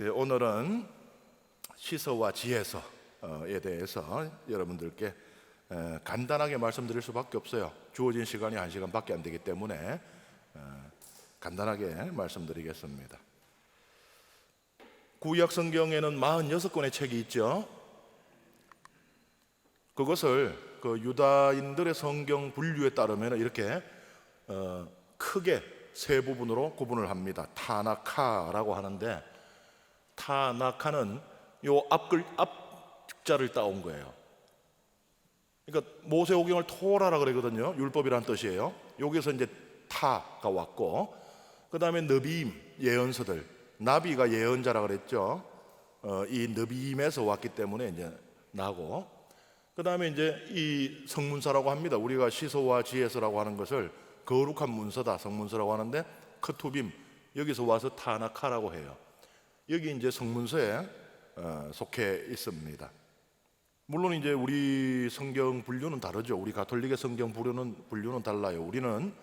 오늘은 시서와 지혜서에 대해서 여러분들께 간단하게 말씀드릴 수밖에 없어요. 주어진 시간이 1시간밖에 안 되기 때문에 간단하게 말씀드리겠습니다. 구약 성경에는 46권의 책이 있죠. 그것을 유다인들의 성경 분류에 따르면 이렇게 크게 세 부분으로 구분을 합니다. 타나카라고 하는데, 타나카는 요 앞자를 따온 거예요. 그러니까 모세오경을 토라라 그러거든요. 율법이란 뜻이에요. 여기서 이제 타가 왔고, 그 다음에 너비임, 예언서들, 나비가 예언자라 그랬죠. 이 너비임에서 왔기 때문에 이제 나고, 그 다음에 이제 이 성문서라고 합니다. 우리가 시서와 지혜서라고 하는 것을 거룩한 문서다, 성문서라고 하는데, 크투빔, 여기서 와서 타나카라고 해요. 여기 이제 성문서에 속해 있습니다. 물론 이제 우리 성경 분류는 다르죠. 우리 가톨릭의 성경 분류는 달라요. 우리는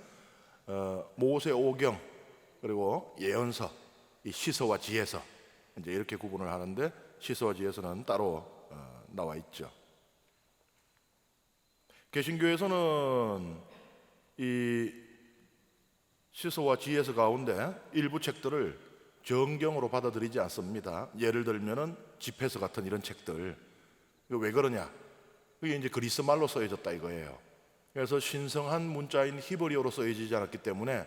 모세오경 그리고 예언서, 이 시서와 지혜서 이제 이렇게 구분을 하는데, 시서와 지혜서는 따로 나와 있죠. 개신교에서는 이 시서와 지혜서 가운데 일부 책들을 정경으로 받아들이지 않습니다. 예를 들면은 집회서 같은 이런 책들. 왜 그러냐? 그게 이제 그리스 말로 써여졌다 이거예요. 그래서 신성한 문자인 히브리어로 써여지지 않았기 때문에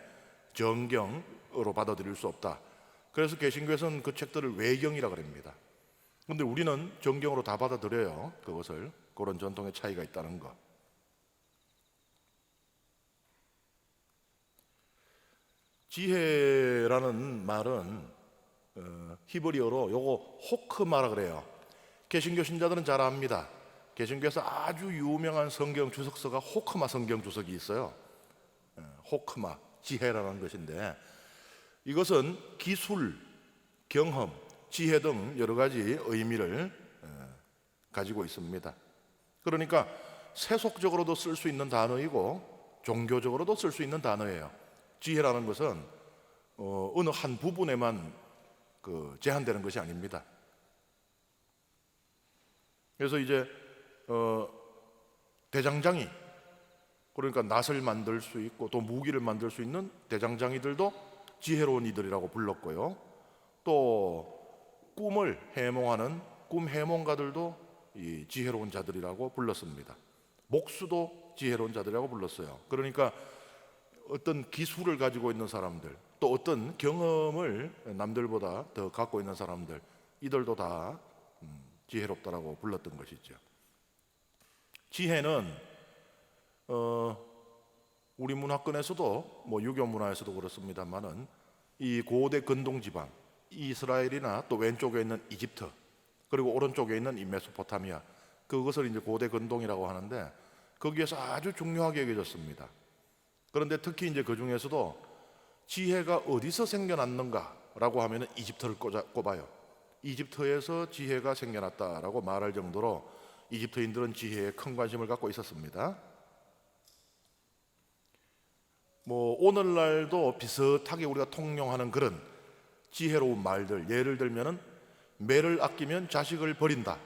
정경으로 받아들일 수 없다. 그래서 개신교에서는 그 책들을 외경이라 그럽니다. 그런데 우리는 정경으로 다 받아들여요. 그것을. 그런 전통의 차이가 있다는 거. 지혜라는 말은 히브리어로 요거 호크마라 그래요. 개신교 신자들은 잘 압니다. 개신교에서 아주 유명한 성경 주석서가 호크마 성경 주석이 있어요. 호크마, 지혜라는 것인데, 이것은 기술, 경험, 지혜 등 여러 가지 의미를 가지고 있습니다. 그러니까 세속적으로도 쓸 수 있는 단어이고 종교적으로도 쓸 수 있는 단어예요. 지혜라는 것은 어느 한 부분에만 제한되는 것이 아닙니다. 그래서 이제 대장장이, 그러니까 낫을 만들 수 있고 또 무기를 만들 수 있는 대장장이들도 지혜로운 이들이라고 불렀고요. 또 꿈을 해몽하는 꿈 해몽가들도 이 지혜로운 자들이라고 불렀습니다. 목수도 지혜로운 자들이라고 불렀어요. 그러니까 어떤 기술을 가지고 있는 사람들, 또 어떤 경험을 남들보다 더 갖고 있는 사람들, 이들도 다 지혜롭다라고 불렀던 것이죠. 지혜는 우리 문화권에서도 유교 문화에서도 그렇습니다만은 이 고대 근동 지방, 이스라엘이나 또 왼쪽에 있는 이집트, 그리고 오른쪽에 있는 이 메소포타미아, 그것을 이제 고대 근동이라고 하는데, 거기에서 아주 중요하게 여겨졌습니다. 그런데 특히 이제 그 중에서도 지혜가 어디서 생겨났는가라고 하면은 이집트를 꼽아요. 이집트에서 지혜가 생겨났다라고 말할 정도로 이집트인들은 지혜에 큰 관심을 갖고 있었습니다. 오늘날도 비슷하게 우리가 통용하는 그런 지혜로운 말들, 예를 들면은 매를 아끼면 자식을 버린다.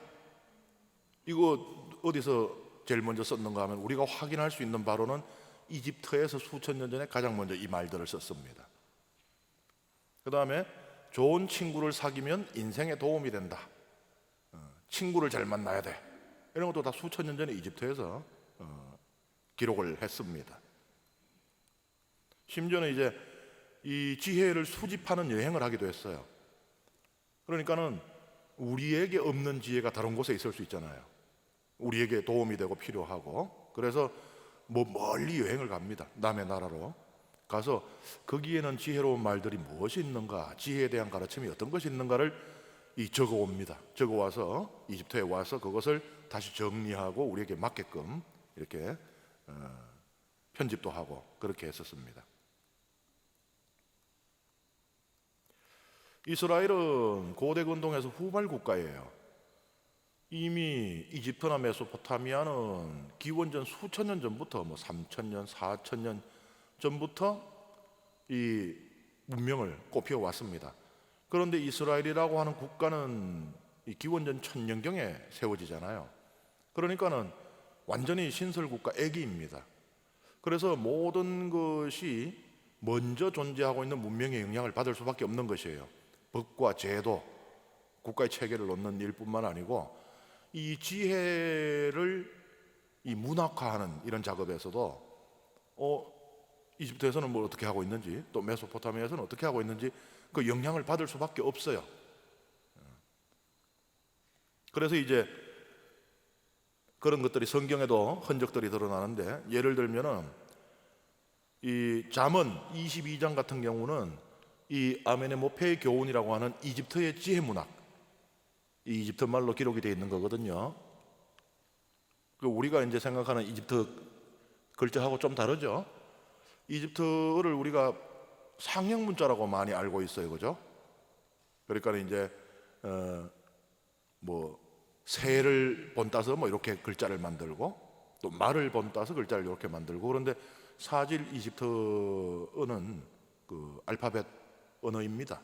이거 어디서 제일 먼저 썼는가 하면 우리가 확인할 수 있는 바로는 이집트에서 수천 년 전에 가장 먼저 이 말들을 썼습니다. 그 다음에 좋은 친구를 사귀면 인생에 도움이 된다. 친구를 잘 만나야 돼. 이런 것도 다 수천 년 전에 이집트에서 기록을 했습니다. 심지어는 이제 이 지혜를 수집하는 여행을 하기도 했어요. 그러니까는 우리에게 없는 지혜가 다른 곳에 있을 수 있잖아요. 우리에게 도움이 되고 필요하고. 그래서 멀리 여행을 갑니다. 남의 나라로 가서 거기에는 지혜로운 말들이 무엇이 있는가, 지혜에 대한 가르침이 어떤 것이 있는가를 적어 옵니다. 적어 와서 이집트에 와서 그것을 다시 정리하고 우리에게 맞게끔 이렇게 편집도 하고 그렇게 했었습니다. 이스라엘은 고대 근동에서 후발 국가예요. 이미 이집트나 메소포타미아는 기원전 수천 년 전부터 3,000년, 4,000년 전부터 이 문명을 꽃피워 왔습니다. 그런데 이스라엘이라고 하는 국가는 이 기원전 천년경에 세워지잖아요. 그러니까는 완전히 신설국가 애기입니다. 그래서 모든 것이 먼저 존재하고 있는 문명의 영향을 받을 수밖에 없는 것이에요. 법과 제도, 국가의 체계를 놓는 일뿐만 아니고 이 지혜를 이 문학화하는 이런 작업에서도 이집트에서는 뭘 어떻게 하고 있는지, 또 메소포타미아에서는 어떻게 하고 있는지 그 영향을 받을 수밖에 없어요. 그래서 이제 그런 것들이 성경에도 흔적들이 드러나는데, 예를 들면은 이 잠언 22장 같은 경우는 이 아메네모페의 교훈이라고 하는 이집트의 지혜 문학, 이 이집트 말로 기록이 되어 있는 거거든요. 우리가 이제 생각하는 이집트 글자하고 좀 다르죠. 이집트를 우리가 상형 문자라고 많이 알고 있어요, 그죠? 그러니까 이제 뭐 새를 본따서 뭐 이렇게 글자를 만들고, 또 말을 본따서 글자를 이렇게 만들고. 그런데 사실 이집트어는 그 알파벳 언어입니다.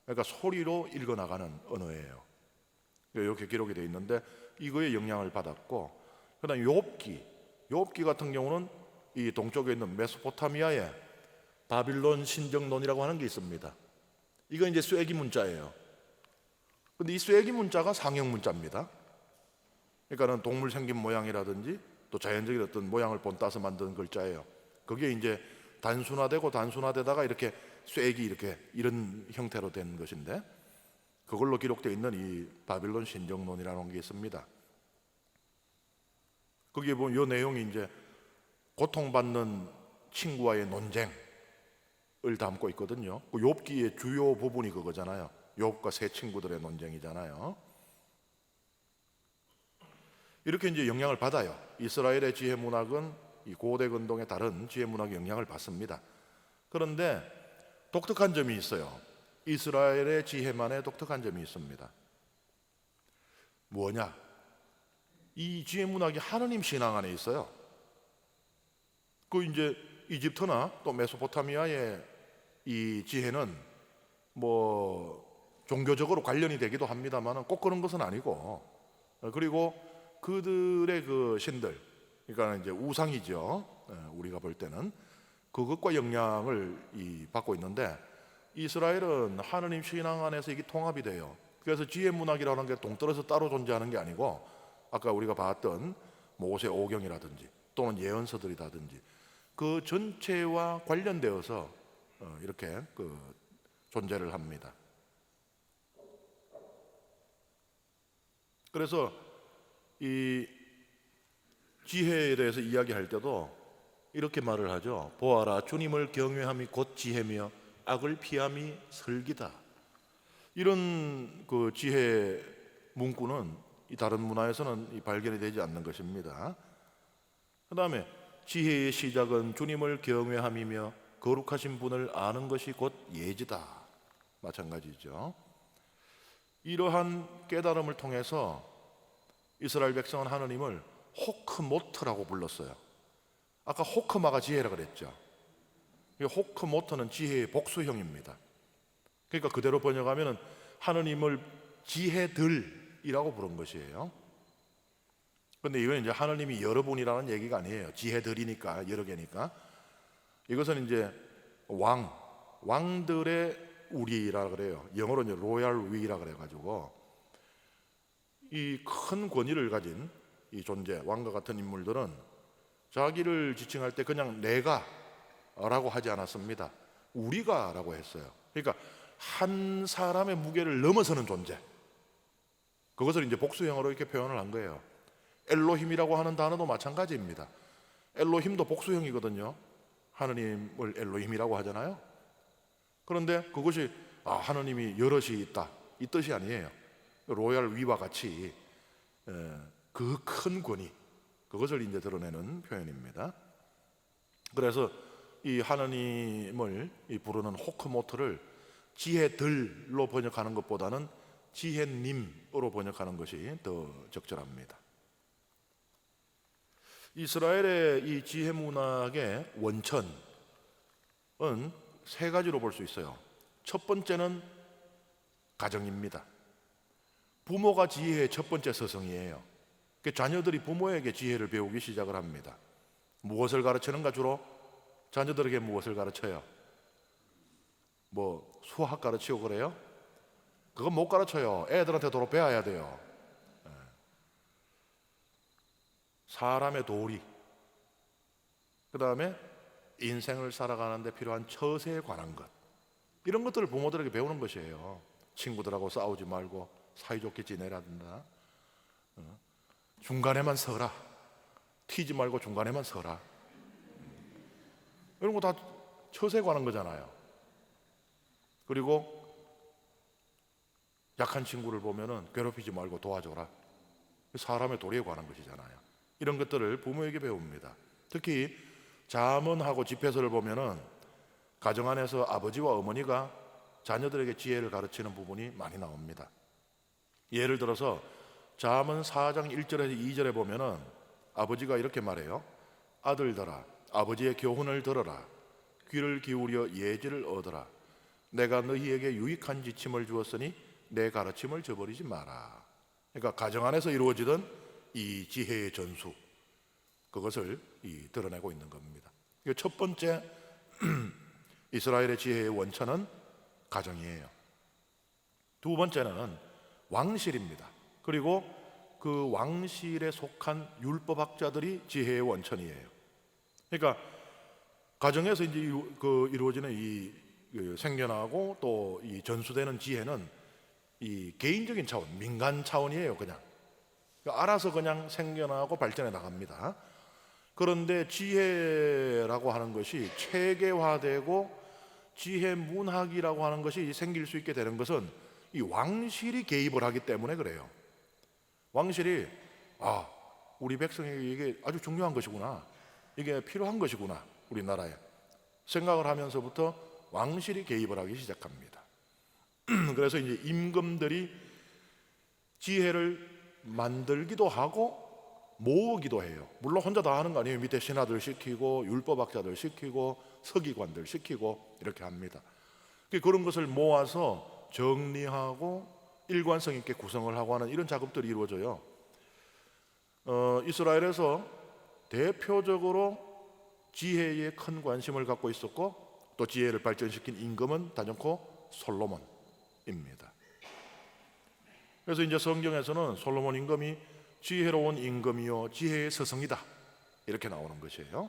그러니까 소리로 읽어 나가는 언어예요. 이렇게 기록이 되어 있는데 이거에 영향을 받았고, 그다음 욥기 같은 경우는 이 동쪽에 있는 메소포타미아에 바빌론 신정론이라고 하는 게 있습니다. 이거 이제 쐐기 문자예요. 근데 이 쐐기 문자가 상형 문자입니다. 그러니까는 동물 생긴 모양이라든지 또 자연적인 어떤 모양을 본따서 만든 글자예요. 그게 이제 단순화되다가 이렇게 쐐기 이렇게 이런 형태로 된 것인데, 그걸로 기록되어 있는 이 바빌론 신정론이라는 게 있습니다. 거기에 보면 이 내용이 이제 고통받는 친구와의 논쟁을 담고 있거든요. 그 욥기의 주요 부분이 그거잖아요. 욥과 세 친구들의 논쟁이잖아요. 이렇게 이제 영향을 받아요. 이스라엘의 지혜 문학은 이 고대 근동의 다른 지혜 문학의 영향을 받습니다. 그런데 독특한 점이 있어요. 이스라엘의 지혜만의 독특한 점이 있습니다. 뭐냐? 이 지혜 문학이 하느님 신앙 안에 있어요. 그 이제 이집트나 또 메소포타미아의 이 지혜는 뭐 종교적으로 관련이 되기도 합니다만 꼭 그런 것은 아니고, 그리고 그들의 그 신들, 그러니까 이제 우상이죠. 우리가 볼 때는 그것과 영향을 받고 있는데, 이스라엘은 하느님 신앙 안에서 이게 통합이 돼요. 그래서 지혜 문학이라는 게 동떨어서 따로 존재하는 게 아니고, 아까 우리가 봤던 모세 오경이라든지 또는 예언서들이라든지 그 전체와 관련되어서 이렇게 그 존재를 합니다. 그래서 이 지혜에 대해서 이야기할 때도 이렇게 말을 하죠. 보아라, 주님을 경외함이 곧 지혜며 악을 피함이 설기다. 이런 그 지혜 문구는 이 다른 문화에서는 발견이 되지 않는 것입니다. 그 다음에 지혜의 시작은 주님을 경외함이며 거룩하신 분을 아는 것이 곧 예지다. 마찬가지죠. 이러한 깨달음을 통해서 이스라엘 백성은 하느님을 호크모트라고 불렀어요. 아까 호크마가 지혜라 그랬죠. 호크모트는 지혜의 복수형입니다. 그러니까 그대로 번역하면 하느님을 지혜들이라고 부른 것이에요. 그런데 이건 이제 하느님이 여러분이라는 얘기가 아니에요. 지혜들이니까 여러 개니까. 이것은 이제 왕들의 우리라 그래요. 영어로 이제 로얄 위라 그래가지고 이 큰 권위를 가진 이 존재, 왕과 같은 인물들은 자기를 지칭할 때 그냥 내가라고 하지 않았습니다. 우리가라고 했어요. 그러니까 한 사람의 무게를 넘어서는 존재. 그것을 이제 복수형으로 이렇게 표현을 한 거예요. 엘로힘이라고 하는 단어도 마찬가지입니다. 엘로힘도 복수형이거든요. 하느님을 엘로힘이라고 하잖아요. 그런데 그것이 하느님이 여럿이 있다, 이 뜻이 아니에요. 로얄 위와 같이 그 큰 권위, 그것을 이제 드러내는 표현입니다. 그래서 이 하느님을 부르는 호크모트를 지혜들로 번역하는 것보다는 지혜님으로 번역하는 것이 더 적절합니다. 이스라엘의 이 지혜 문학의 원천은 세 가지로 볼 수 있어요. 첫 번째는 가정입니다. 부모가 지혜의 첫 번째 서성이에요. 자녀들이 부모에게 지혜를 배우기 시작을 합니다. 무엇을 가르치는가? 주로 자녀들에게 무엇을 가르쳐요? 뭐 수학 가르치고 그래요? 그건 못 가르쳐요. 애들한테 도로 배워야 돼요. 사람의 도리, 그 다음에 인생을 살아가는 데 필요한 처세에 관한 것, 이런 것들을 부모들에게 배우는 것이에요. 친구들하고 싸우지 말고 사이좋게 지내라든가, 중간에만 서라, 튀지 말고 중간에만 서라, 이런 거 다 처세에 관한 거잖아요. 그리고 약한 친구를 보면은 괴롭히지 말고 도와줘라, 사람의 도리에 관한 것이잖아요. 이런 것들을 부모에게 배웁니다. 특히 잠언하고 집회서를 보면은 가정 안에서 아버지와 어머니가 자녀들에게 지혜를 가르치는 부분이 많이 나옵니다. 예를 들어서 잠언 4장 1절에서 2절에 보면은 아버지가 이렇게 말해요. 아들들아, 아버지의 교훈을 들어라. 귀를 기울여 예지를 얻어라. 내가 너희에게 유익한 지침을 주었으니 내 가르침을 저버리지 마라. 그러니까 가정 안에서 이루어지던 이 지혜의 전수, 그것을 드러내고 있는 겁니다. 첫 번째 이스라엘의 지혜의 원천은 가정이에요. 두 번째는 왕실입니다. 그리고 그 왕실에 속한 율법학자들이 지혜의 원천이에요. 그러니까 가정에서 이제 이루어지는 이 생겨나고 또 이 전수되는 지혜는 이 개인적인 차원, 민간 차원이에요. 그냥 알아서 그냥 생겨나고 발전해 나갑니다. 그런데 지혜라고 하는 것이 체계화되고 지혜 문학이라고 하는 것이 생길 수 있게 되는 것은 이 왕실이 개입을 하기 때문에 그래요. 왕실이 우리 백성에게 이게 아주 중요한 것이구나, 이게 필요한 것이구나, 우리나라에 생각을 하면서부터 왕실이 개입을 하기 시작합니다. 그래서 이제 임금들이 지혜를 만들기도 하고 모으기도 해요. 물론 혼자 다 하는 거 아니에요. 밑에 신하들 시키고 율법학자들 시키고 서기관들 시키고 이렇게 합니다. 그런 것을 모아서 정리하고 일관성 있게 구성을 하고 하는 이런 작업들이 이루어져요. 이스라엘에서 대표적으로 지혜에 큰 관심을 갖고 있었고 또 지혜를 발전시킨 임금은 단연코 솔로몬입니다. 그래서 이제 성경에서는 솔로몬 임금이 지혜로운 임금이요 지혜의 서성이다, 이렇게 나오는 것이에요.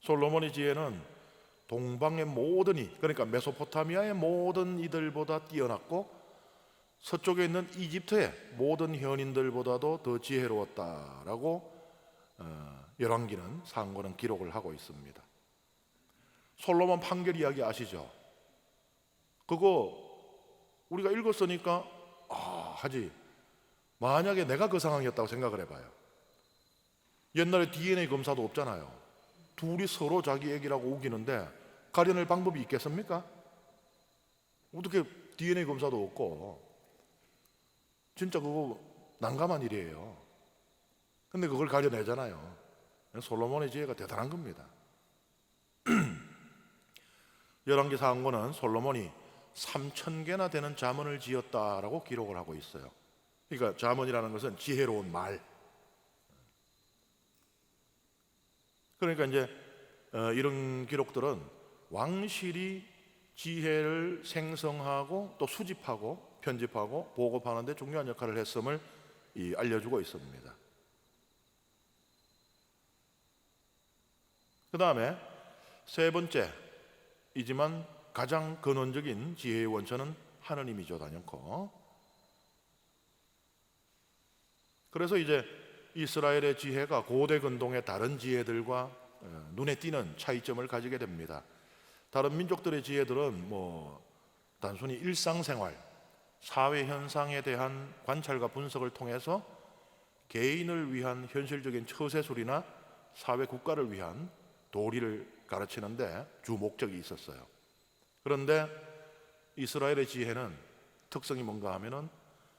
솔로몬의 지혜는 동방의 모든 그러니까 메소포타미아의 모든 이들보다 뛰어났고 서쪽에 있는 이집트의 모든 현인들보다도 더 지혜로웠다라고 열왕기는 상고는 기록을 하고 있습니다. 솔로몬 판결 이야기 아시죠? 그거 우리가 읽었으니까 하지, 만약에 내가 그 상황이었다고 생각을 해봐요. 옛날에 DNA 검사도 없잖아요. 둘이 서로 자기 얘기라고 우기는데 가려낼 방법이 있겠습니까? 어떻게 DNA 검사도 없고, 진짜 그거 난감한 일이에요. 근데 그걸 가려내잖아요. 솔로몬의 지혜가 대단한 겁니다. 열왕기 상고는 솔로몬이 3,000개나 되는 잠언을 지었다라고 기록을 하고 있어요. 그러니까 잠언이라는 것은 지혜로운 말. 그러니까 이제 이런 기록들은 왕실이 지혜를 생성하고 또 수집하고 편집하고 보급하는 데 중요한 역할을 했음을 알려주고 있습니다. 그 다음에 세 번째이지만 가장 근원적인 지혜의 원천은 하느님이죠, 단연코. 그래서 이제 이스라엘의 지혜가 고대 근동의 다른 지혜들과 눈에 띄는 차이점을 가지게 됩니다. 다른 민족들의 지혜들은 단순히 일상생활, 사회 현상에 대한 관찰과 분석을 통해서 개인을 위한 현실적인 처세술이나 사회 국가를 위한 도리를 가르치는데 주 목적이 있었어요. 그런데 이스라엘의 지혜는 특성이 뭔가 하면은,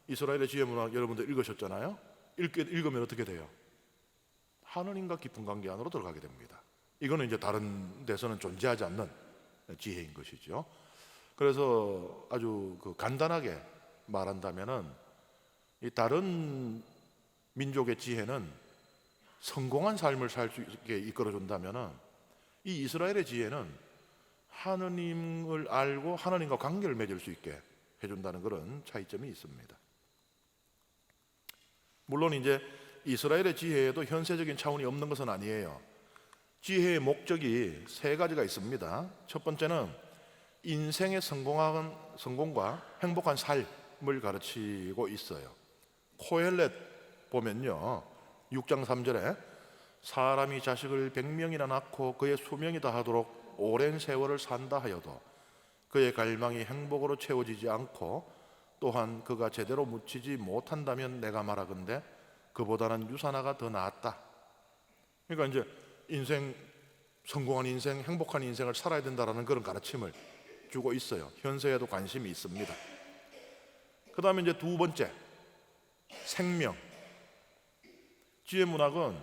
이스라엘의 지혜 문학 여러분들 읽으셨잖아요. 읽으면 어떻게 돼요? 하느님과 깊은 관계 안으로 들어가게 됩니다. 이거는 이제 다른 데서는 존재하지 않는 지혜인 것이죠. 그래서 아주 간단하게 말한다면은 이 다른 민족의 지혜는 성공한 삶을 살 수 있게 이끌어준다면은 이 이스라엘의 지혜는 하느님을 알고 하나님과 관계를 맺을 수 있게 해준다는 그런 차이점이 있습니다. 물론 이제 이스라엘의 지혜에도 현세적인 차원이 없는 것은 아니에요. 지혜의 목적이 세 가지가 있습니다. 첫 번째는 인생의 성공과 행복한 삶을 가르치고 있어요. 코헬렛 보면요, 6장 3절에 사람이 자식을 100명이나 낳고 그의 수명이 다하도록 오랜 세월을 산다 하여도 그의 갈망이 행복으로 채워지지 않고 또한 그가 제대로 묻히지 못한다면 내가 말하건대 그보다는 유산화가 더 낫다. 그러니까 이제 성공한 인생, 행복한 인생을 살아야 된다라는 그런 가르침을 주고 있어요. 현세에도 관심이 있습니다. 그 다음에 이제 두 번째, 생명. 지혜 문학은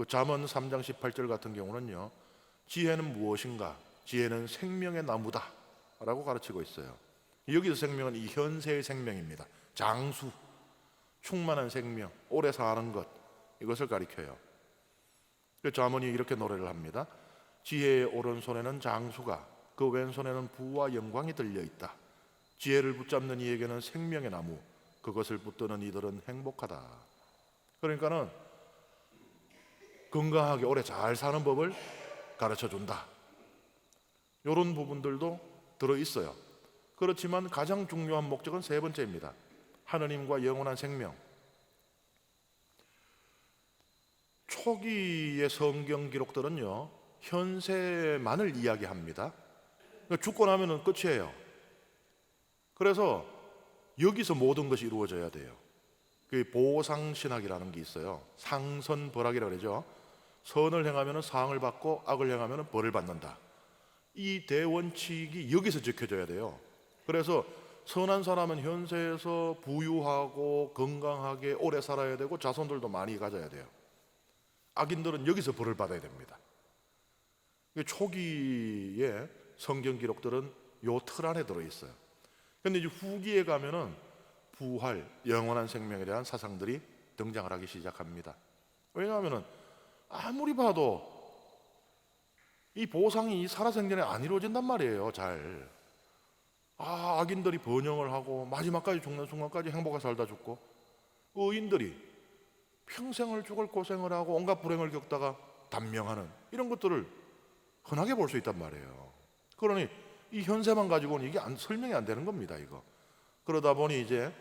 잠언 3장 18절 같은 경우는요, 지혜는 무엇인가? 지혜는 생명의 나무다 라고 가르치고 있어요. 여기서 생명은 이 현세의 생명입니다. 장수, 충만한 생명, 오래 사는 것, 이것을 가리켜요. 잠언이 이렇게 노래를 합니다. 지혜의 오른손에는 장수가, 그 왼손에는 부와 영광이 들려있다. 지혜를 붙잡는 이에게는 생명의 나무, 그것을 붙드는 이들은 행복하다. 그러니까는 건강하게 오래 잘 사는 법을 가르쳐준다. 이런 부분들도 들어있어요. 그렇지만 가장 중요한 목적은 세 번째입니다. 하느님과 영원한 생명. 초기의 성경 기록들은요, 현세만을 이야기합니다. 죽고 나면 끝이에요. 그래서 여기서 모든 것이 이루어져야 돼요. 그 보상신학이라는 게 있어요. 상선벌악이라고 그러죠. 선을 행하면 상을 받고 악을 행하면 벌을 받는다. 이 대원칙이 여기서 지켜져야 돼요. 그래서 선한 사람은 현세에서 부유하고 건강하게 오래 살아야 되고 자손들도 많이 가져야 돼요. 악인들은 여기서 벌을 받아야 됩니다. 초기의 성경 기록들은 요 틀 안에 들어있어요. 그런데 이제 후기에 가면은 부활, 영원한 생명에 대한 사상들이 등장을 하기 시작합니다. 왜냐하면 아무리 봐도 이 보상이 살아생전에 안 이루어진단 말이에요. 잘. 악인들이 번영을 하고 마지막까지 죽는 순간까지 행복하게 살다 죽고, 의인들이 평생을 죽을 고생을 하고 온갖 불행을 겪다가 단명하는 이런 것들을 흔하게 볼 수 있단 말이에요. 그러니 이 현세만 가지고는 이게 설명이 안 되는 겁니다. 이거. 그러다 보니 이제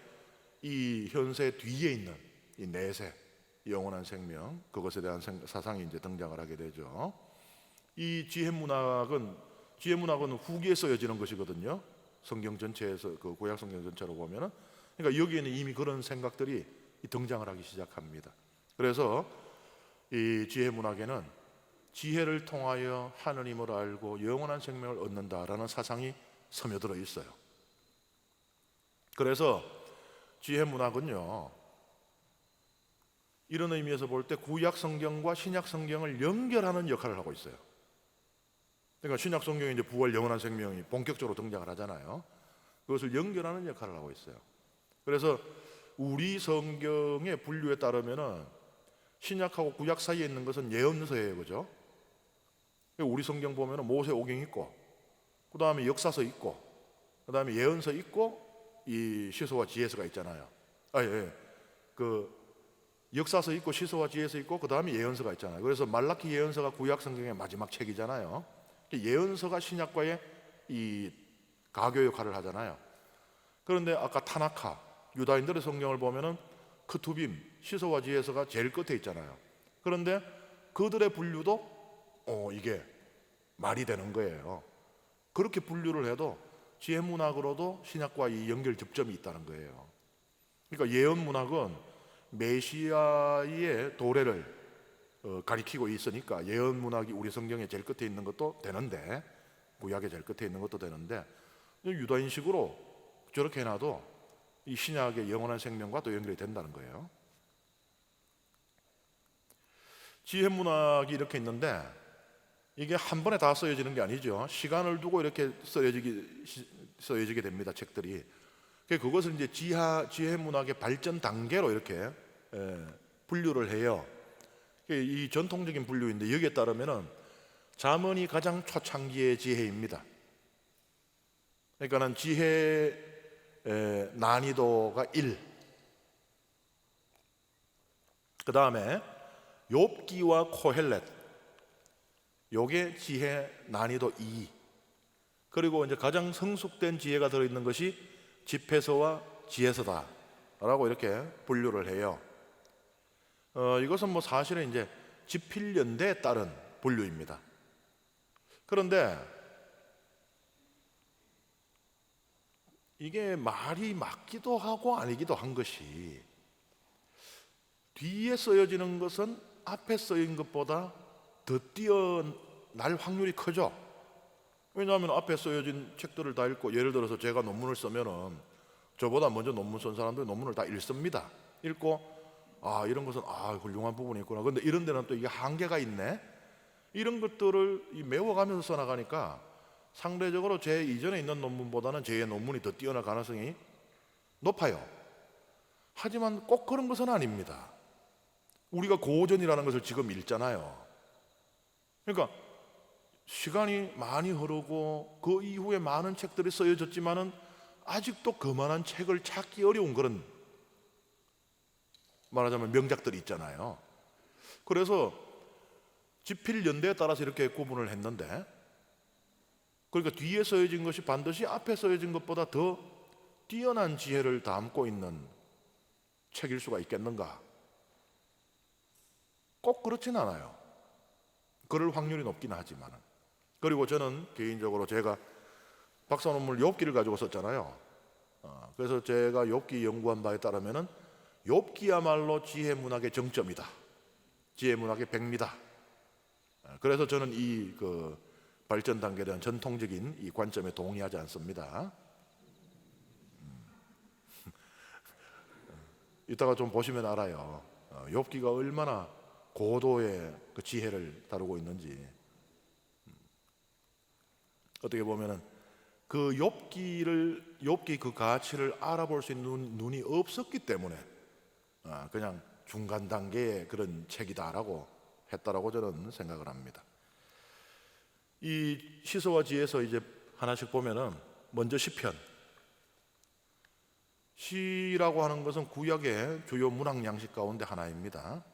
이 현세 뒤에 있는 이 내세, 영원한 생명, 그것에 대한 사상이 이제 등장을 하게 되죠. 이 지혜 문학은 후기에 쓰여지는 것이거든요. 성경 전체에서, 그 구약 성경 전체로 보면은, 그러니까 여기에는 이미 그런 생각들이 등장을 하기 시작합니다. 그래서 이 지혜 문학에는 지혜를 통하여 하느님을 알고 영원한 생명을 얻는다라는 사상이 스며들어 있어요. 그래서 지혜 문학은요, 이런 의미에서 볼 때 구약 성경과 신약 성경을 연결하는 역할을 하고 있어요. 그러니까 신약 성경에 이제 부활, 영원한 생명이 본격적으로 등장을 하잖아요. 그것을 연결하는 역할을 하고 있어요. 그래서 우리 성경의 분류에 따르면은 신약하고 구약 사이에 있는 것은 예언서예요, 그죠? 우리 성경 보면은 모세오경 있고, 그 다음에 역사서 있고, 그 다음에 예언서 있고, 이 시소와 지혜서가 있잖아요. 그 역사서 있고, 시소와 지혜서 있고, 그 다음에 예언서가 있잖아요. 그래서 말라키 예언서가 구약 성경의 마지막 책이잖아요. 예언서가 신약과의 이 가교 역할을 하잖아요. 그런데 아까 타나카, 유다인들의 성경을 보면은 크투빔, 시소와 지혜서가 제일 끝에 있잖아요. 그런데 그들의 분류도 이게 말이 되는 거예요. 그렇게 분류를 해도 지혜 문학으로도 신약과 이 연결 접점이 있다는 거예요. 그러니까 예언 문학은 메시아의 도래를 가리키고 있으니까 예언 문학이 우리 성경의 제일 끝에 있는 것도 되는데, 구약의 제일 끝에 있는 것도 되는데, 유다인식으로 저렇게 해놔도 이 신약의 영원한 생명과 또 연결이 된다는 거예요. 지혜 문학이 이렇게 있는데, 이게 한 번에 다 써여지는 게 아니죠. 시간을 두고 이렇게 써여지게 됩니다. 책들이. 그것을 이제 지혜 문학의 발전 단계로 이렇게 분류를 해요. 이 전통적인 분류인데 여기에 따르면은 잠언이 가장 초창기의 지혜입니다. 그러니까는 지혜 난이도가 1. 그 다음에 욥기와 코헬렛, 요게 지혜 난이도 2. 그리고 이제 가장 성숙된 지혜가 들어있는 것이 집회서와 지혜서다라고 이렇게 분류를 해요. 이것은 뭐 사실은 이제 지필연대에 따른 분류입니다. 그런데 이게 말이 맞기도 하고 아니기도 한 것이, 뒤에 쓰여지는 것은 앞에 쓰인 것보다 더 뛰어날 확률이 크죠. 왜냐하면 앞에 쓰여진 책들을 다 읽고, 예를 들어서 제가 논문을 쓰면은 저보다 먼저 논문 쓴 사람들이 논문을 다 읽습니다. 읽고 이런 것은 훌륭한 부분이 있구나. 그런데 이런 데는 또 이게 한계가 있네. 이런 것들을 메워가면서 써나가니까 상대적으로 제 이전에 있는 논문보다는 제 논문이 더 뛰어날 가능성이 높아요. 하지만 꼭 그런 것은 아닙니다. 우리가 고전이라는 것을 지금 읽잖아요. 그러니까 시간이 많이 흐르고 그 이후에 많은 책들이 쓰여졌지만은 아직도 그만한 책을 찾기 어려운 그런, 말하자면 명작들이 있잖아요. 그래서 지필연대에 따라서 이렇게 구분을 했는데, 그러니까 뒤에 써여진 것이 반드시 앞에 써여진 것보다 더 뛰어난 지혜를 담고 있는 책일 수가 있겠는가? 꼭 그렇진 않아요. 그럴 확률이 높긴 하지만. 그리고 저는 개인적으로 제가 박사 논문을 욥기를 가지고 썼잖아요. 그래서 제가 욥기 연구한 바에 따르면은 욥기야말로 지혜 문학의 정점이다. 지혜 문학의 백미다. 그래서 저는 이 발전 단계에 대한 전통적인 이 관점에 동의하지 않습니다. 이따가 좀 보시면 알아요. 욥기가 얼마나 고도의 그 지혜를 다루고 있는지. 어떻게 보면은 그 욥기 그 가치를 알아볼 수 있는 눈이 없었기 때문에 그냥 중간 단계의 그런 책이다라고 했다라고 저는 생각을 합니다. 이 시서와 지혜서 이제 하나씩 보면은, 먼저 시편. 시라고 하는 것은 구약의 주요 문학 양식 가운데 하나입니다.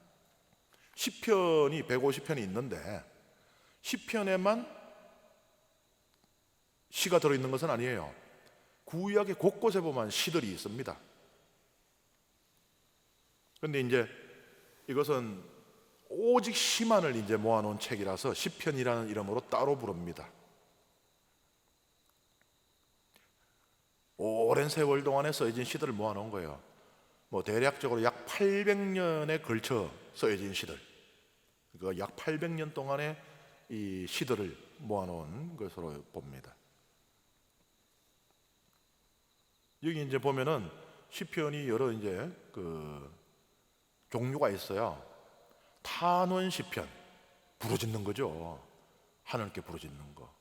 시편이 150편이 있는데 시편에만 시가 들어있는 것은 아니에요. 구약의 곳곳에 보면 시들이 있습니다. 그런데 이제 이것은 오직 시만을 이제 모아놓은 책이라서 시편이라는 이름으로 따로 부릅니다. 오랜 세월 동안에 써진 시들을 모아놓은 거예요. 뭐 대략적으로 약 800년에 걸쳐 써진 시들, 그 약 800년 동안의 이 시들을 모아놓은 것으로 봅니다. 여기 이제 보면은 시편이 여러 이제 종류가 있어요. 탄원 시편, 부르짖는 거죠. 하나님께 부르짖는 거.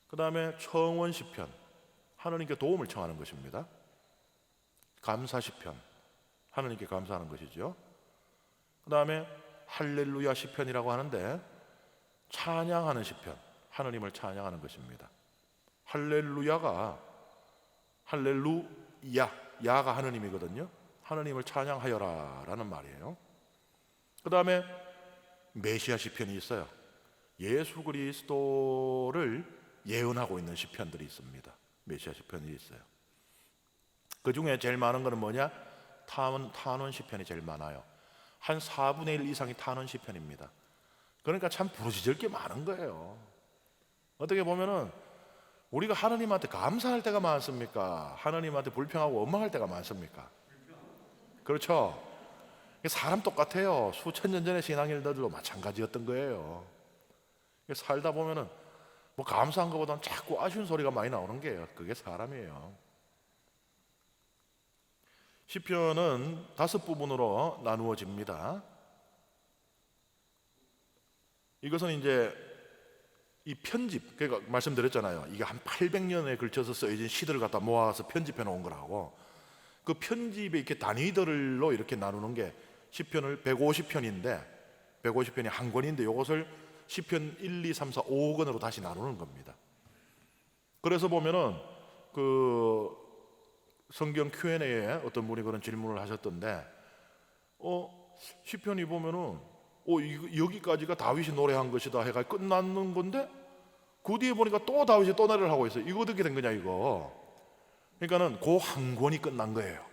그 다음에 청원 시편, 하나님께 도움을 청하는 것입니다. 감사 시편, 하나님께 감사하는 것이죠. 그 다음에 할렐루야 시편이라고 하는데 찬양하는 시편, 하나님을 찬양하는 것입니다. 할렐루야가 야가 하나님이거든요. 하나님을 찬양하여라 라는 말이에요. 그 다음에 메시아 시편이 있어요. 예수 그리스도를 예언하고 있는 시편들이 있습니다. 메시아 시편이 있어요. 그 중에 제일 많은 것은 뭐냐? 탄원 시편이 제일 많아요. 한 4분의 1 이상이 탄원 시편입니다. 그러니까 참 부르짖을 게 많은 거예요. 어떻게 보면은 우리가 하나님한테 감사할 때가 많습니까? 하나님한테 불평하고 원망할 때가 많습니까? 그렇죠? 사람 똑같아요. 수천 년 전에 신앙인들도 마찬가지였던 거예요. 살다 보면은 뭐 감사한 것보다는 자꾸 아쉬운 소리가 많이 나오는 게요. 그게 사람이에요. 시편은 5부분으로 나누어집니다. 이것은 이제 이 편집, 그러니까 말씀드렸잖아요. 이게 한 800년에 걸쳐서 쓰여진 시들을 갖다 모아서 편집해 놓은 거라고. 그 편집의 이렇게 단위들로 이렇게 나누는 게 시편을 150편인데 150편이 한 권인데 이것을 시편 1, 2, 3, 4, 5권으로 다시 나누는 겁니다. 그래서 보면은 그 성경 Q&A에 어떤 분이 그런 질문을 하셨던데, 시편이 보면은 여기까지가 다윗이 노래한 것이다 해가 끝나는 건데 그 뒤에 보니까 또 다윗이 또 노래를 하고 있어요. 이거 어떻게 된 거냐 이거. 그러니까는 그 한 권이 끝난 거예요.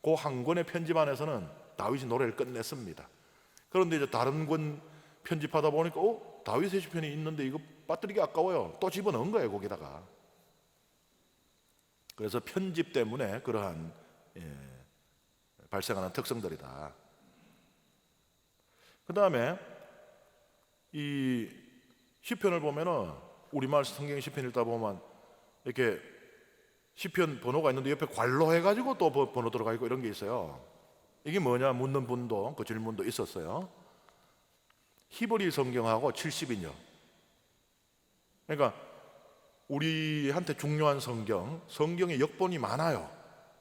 그 한 권의 편집 안에서는 다윗이 노래를 끝냈습니다. 그런데 이제 다른 권 편집하다 보니까 다윗의 시편이 있는데 이거 빠뜨리기 아까워요. 또 집어넣은 거예요 거기다가. 그래서 편집 때문에 그러한 발생하는 특성들이다. 그 다음에 이 시편을 보면은 우리말 성경 시편 읽다 보면 이렇게 시편 번호가 있는데 옆에 괄로 해가지고 또 번호 들어가 있고 이런 게 있어요. 이게 뭐냐 묻는 분도 그 질문도 있었어요. 히브리 성경하고 70인역. 그러니까 우리한테 중요한 성경에 역본이 많아요.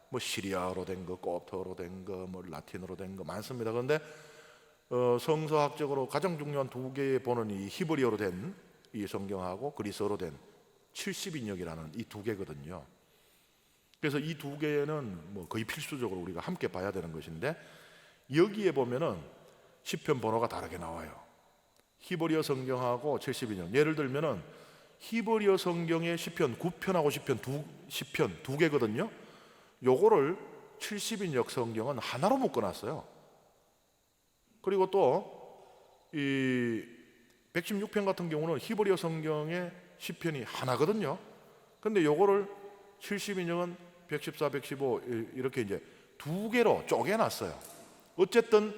뭐 시리아어로 된 거, kopt어로 된 거, 뭐 라틴어로 된 거 많습니다. 그런데 성서학적으로 가장 중요한 두 개의 본은 이 히브리어로 된 이 성경하고 그리스어로 된 70인역이라는 이 두 개거든요. 그래서 이 두 개는 뭐 거의 필수적으로 우리가 함께 봐야 되는 것인데 여기에 보면은 시편 번호가 다르게 나와요. 히브리어 성경하고 70인역. 예를 들면은 히브리어 성경의 시편 9편하고 시편 두 개거든요. 요거를 70인역 성경은 하나로 묶어놨어요. 그리고 또 이 116편 같은 경우는 히브리어 성경의 시편이 하나거든요. 근데 요거를 70인역은 114, 115 이렇게 이제 두 개로 쪼개놨어요. 어쨌든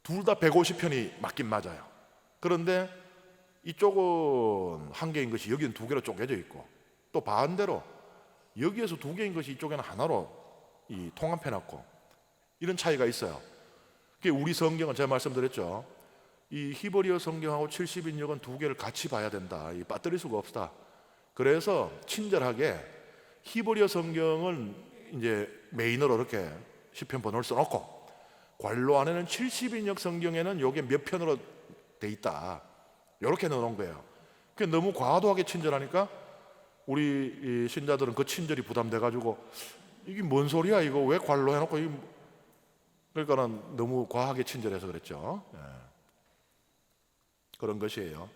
둘 다 150편이 맞긴 맞아요. 그런데 이쪽은 한 개인 것이 여기는 두 개로 쪼개져 있고 또 반대로 여기에서 두 개인 것이 이쪽에는 하나로 통합해놨고 이런 차이가 있어요. 우리 성경은 제가 말씀드렸죠. 이 히브리어 성경하고 70인역은 두 개를 같이 봐야 된다. 빠뜨릴 수가 없다. 그래서 친절하게 히브리어 성경은 이제 메인으로 이렇게 시편 번호를 써놓고 괄로 안에는 70인역 성경에는 요게 몇 편으로 돼 있다. 이렇게 넣어놓은 거예요. 그게 너무 과도하게 친절하니까 우리 신자들은 그 친절이 부담돼가지고 이게 뭔 소리야 이거 왜 괄로 해놓고 그러니까는 너무 과하게 친절해서 그랬죠. 그런 것이에요.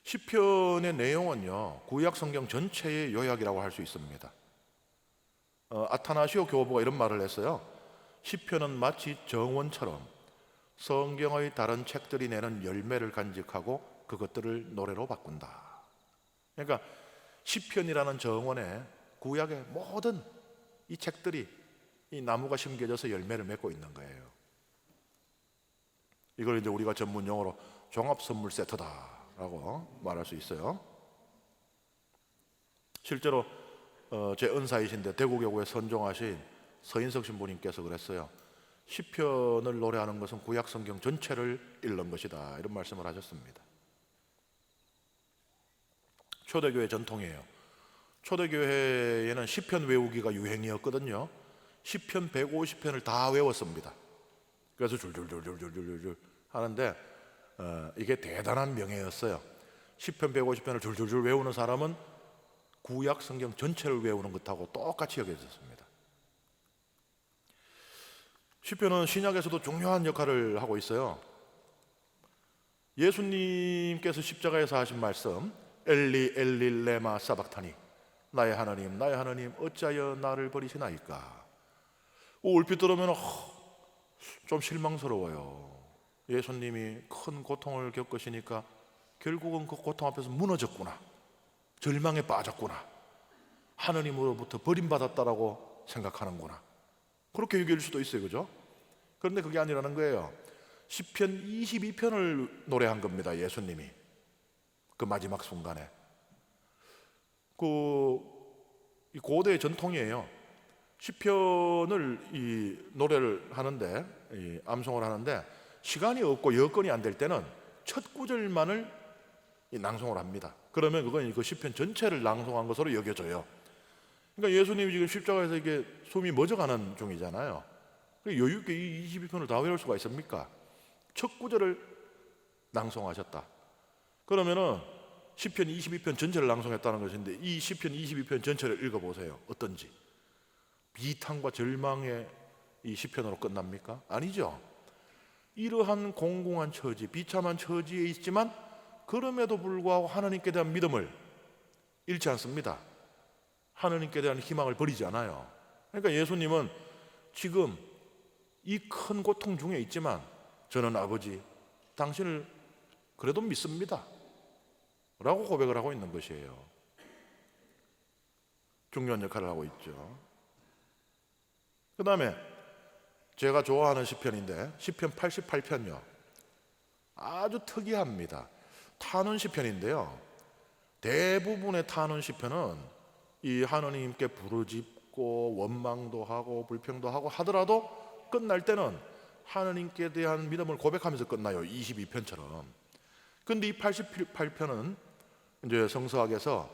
시편의 내용은요 구약 성경 전체의 요약이라고 할 수 있습니다. 아타나시오 교보가 이런 말을 했어요. 시편은 마치 정원처럼 성경의 다른 책들이 내는 열매를 간직하고 그것들을 노래로 바꾼다. 그러니까 시편이라는 정원에 구약의 모든 이 책들이 이 나무가 심겨져서 열매를 맺고 있는 거예요. 이걸 이제 우리가 전문 용어로 종합 선물 세트다라고 말할 수 있어요. 실제로 제 은사이신데 대구교구에 선종하신 서인석 신부님께서 그랬어요. 시편을 노래하는 것은 구약 성경 전체를 읽는 것이다 이런 말씀을 하셨습니다. 초대교회 전통이에요. 초대교회에는 시편 외우기가 유행이었거든요. 시편 150편을 다 외웠습니다. 그래서 줄줄줄줄줄줄줄 하는데 이게 대단한 명예였어요. 시편 150편을 줄줄줄 외우는 사람은 구약 성경 전체를 외우는 것하고 똑같이 여겨졌습니다. 시편은 신약에서도 중요한 역할을 하고 있어요. 예수님께서 십자가에서 하신 말씀 엘리 엘리 레마 사박타니 나의 하나님 어찌하여 나를 버리시나이까. 얼핏 들으면 좀 실망스러워요. 예수님이 큰 고통을 겪으시니까 결국은 그 고통 앞에서 무너졌구나, 절망에 빠졌구나, 하느님으로부터 버림받았다라고 생각하는구나, 그렇게 여길 수도 있어요. 그죠? 그런데 그게 아니라는 거예요. 시편 22편을 노래한 겁니다. 예수님이 그 마지막 순간에. 이 고대의 전통이에요. 시편을 이 노래를 하는데, 이 암송을 하는데 시간이 없고 여건이 안 될 때는 첫 구절만을 이 낭송을 합니다. 그러면 그건 그 시편 전체를 낭송한 것으로 여겨져요. 그러니까 예수님이 지금 십자가에서 이게 숨이 멎어가는 중이잖아요. 여유 있게 이 22편을 다 외울 수가 있습니까? 첫 구절을 낭송하셨다. 그러면은 시편 22편 전체를 낭송했다는 것인데, 이 시편 22편 전체를 읽어보세요. 어떤지. 비탄과 절망의 이 시편으로 끝납니까? 아니죠. 이러한 공공한 처지, 비참한 처지에 있지만 그럼에도 불구하고 하나님께 대한 믿음을 잃지 않습니다. 하나님께 대한 희망을 버리지 않아요. 그러니까 예수님은 지금 이 큰 고통 중에 있지만 저는 아버지 당신을 그래도 믿습니다 라고 고백을 하고 있는 것이에요. 중요한 역할을 하고 있죠. 그 다음에 제가 좋아하는 시편인데 시편 88편요 아주 특이합니다. 탄원 시편인데요, 대부분의 탄원 시편은 이 하나님께 부르짖고 원망도 하고 불평도 하고 하더라도 끝날 때는 하나님께 대한 믿음을 고백하면서 끝나요. 22편처럼. 근데 이 88편은 이제 성서학에서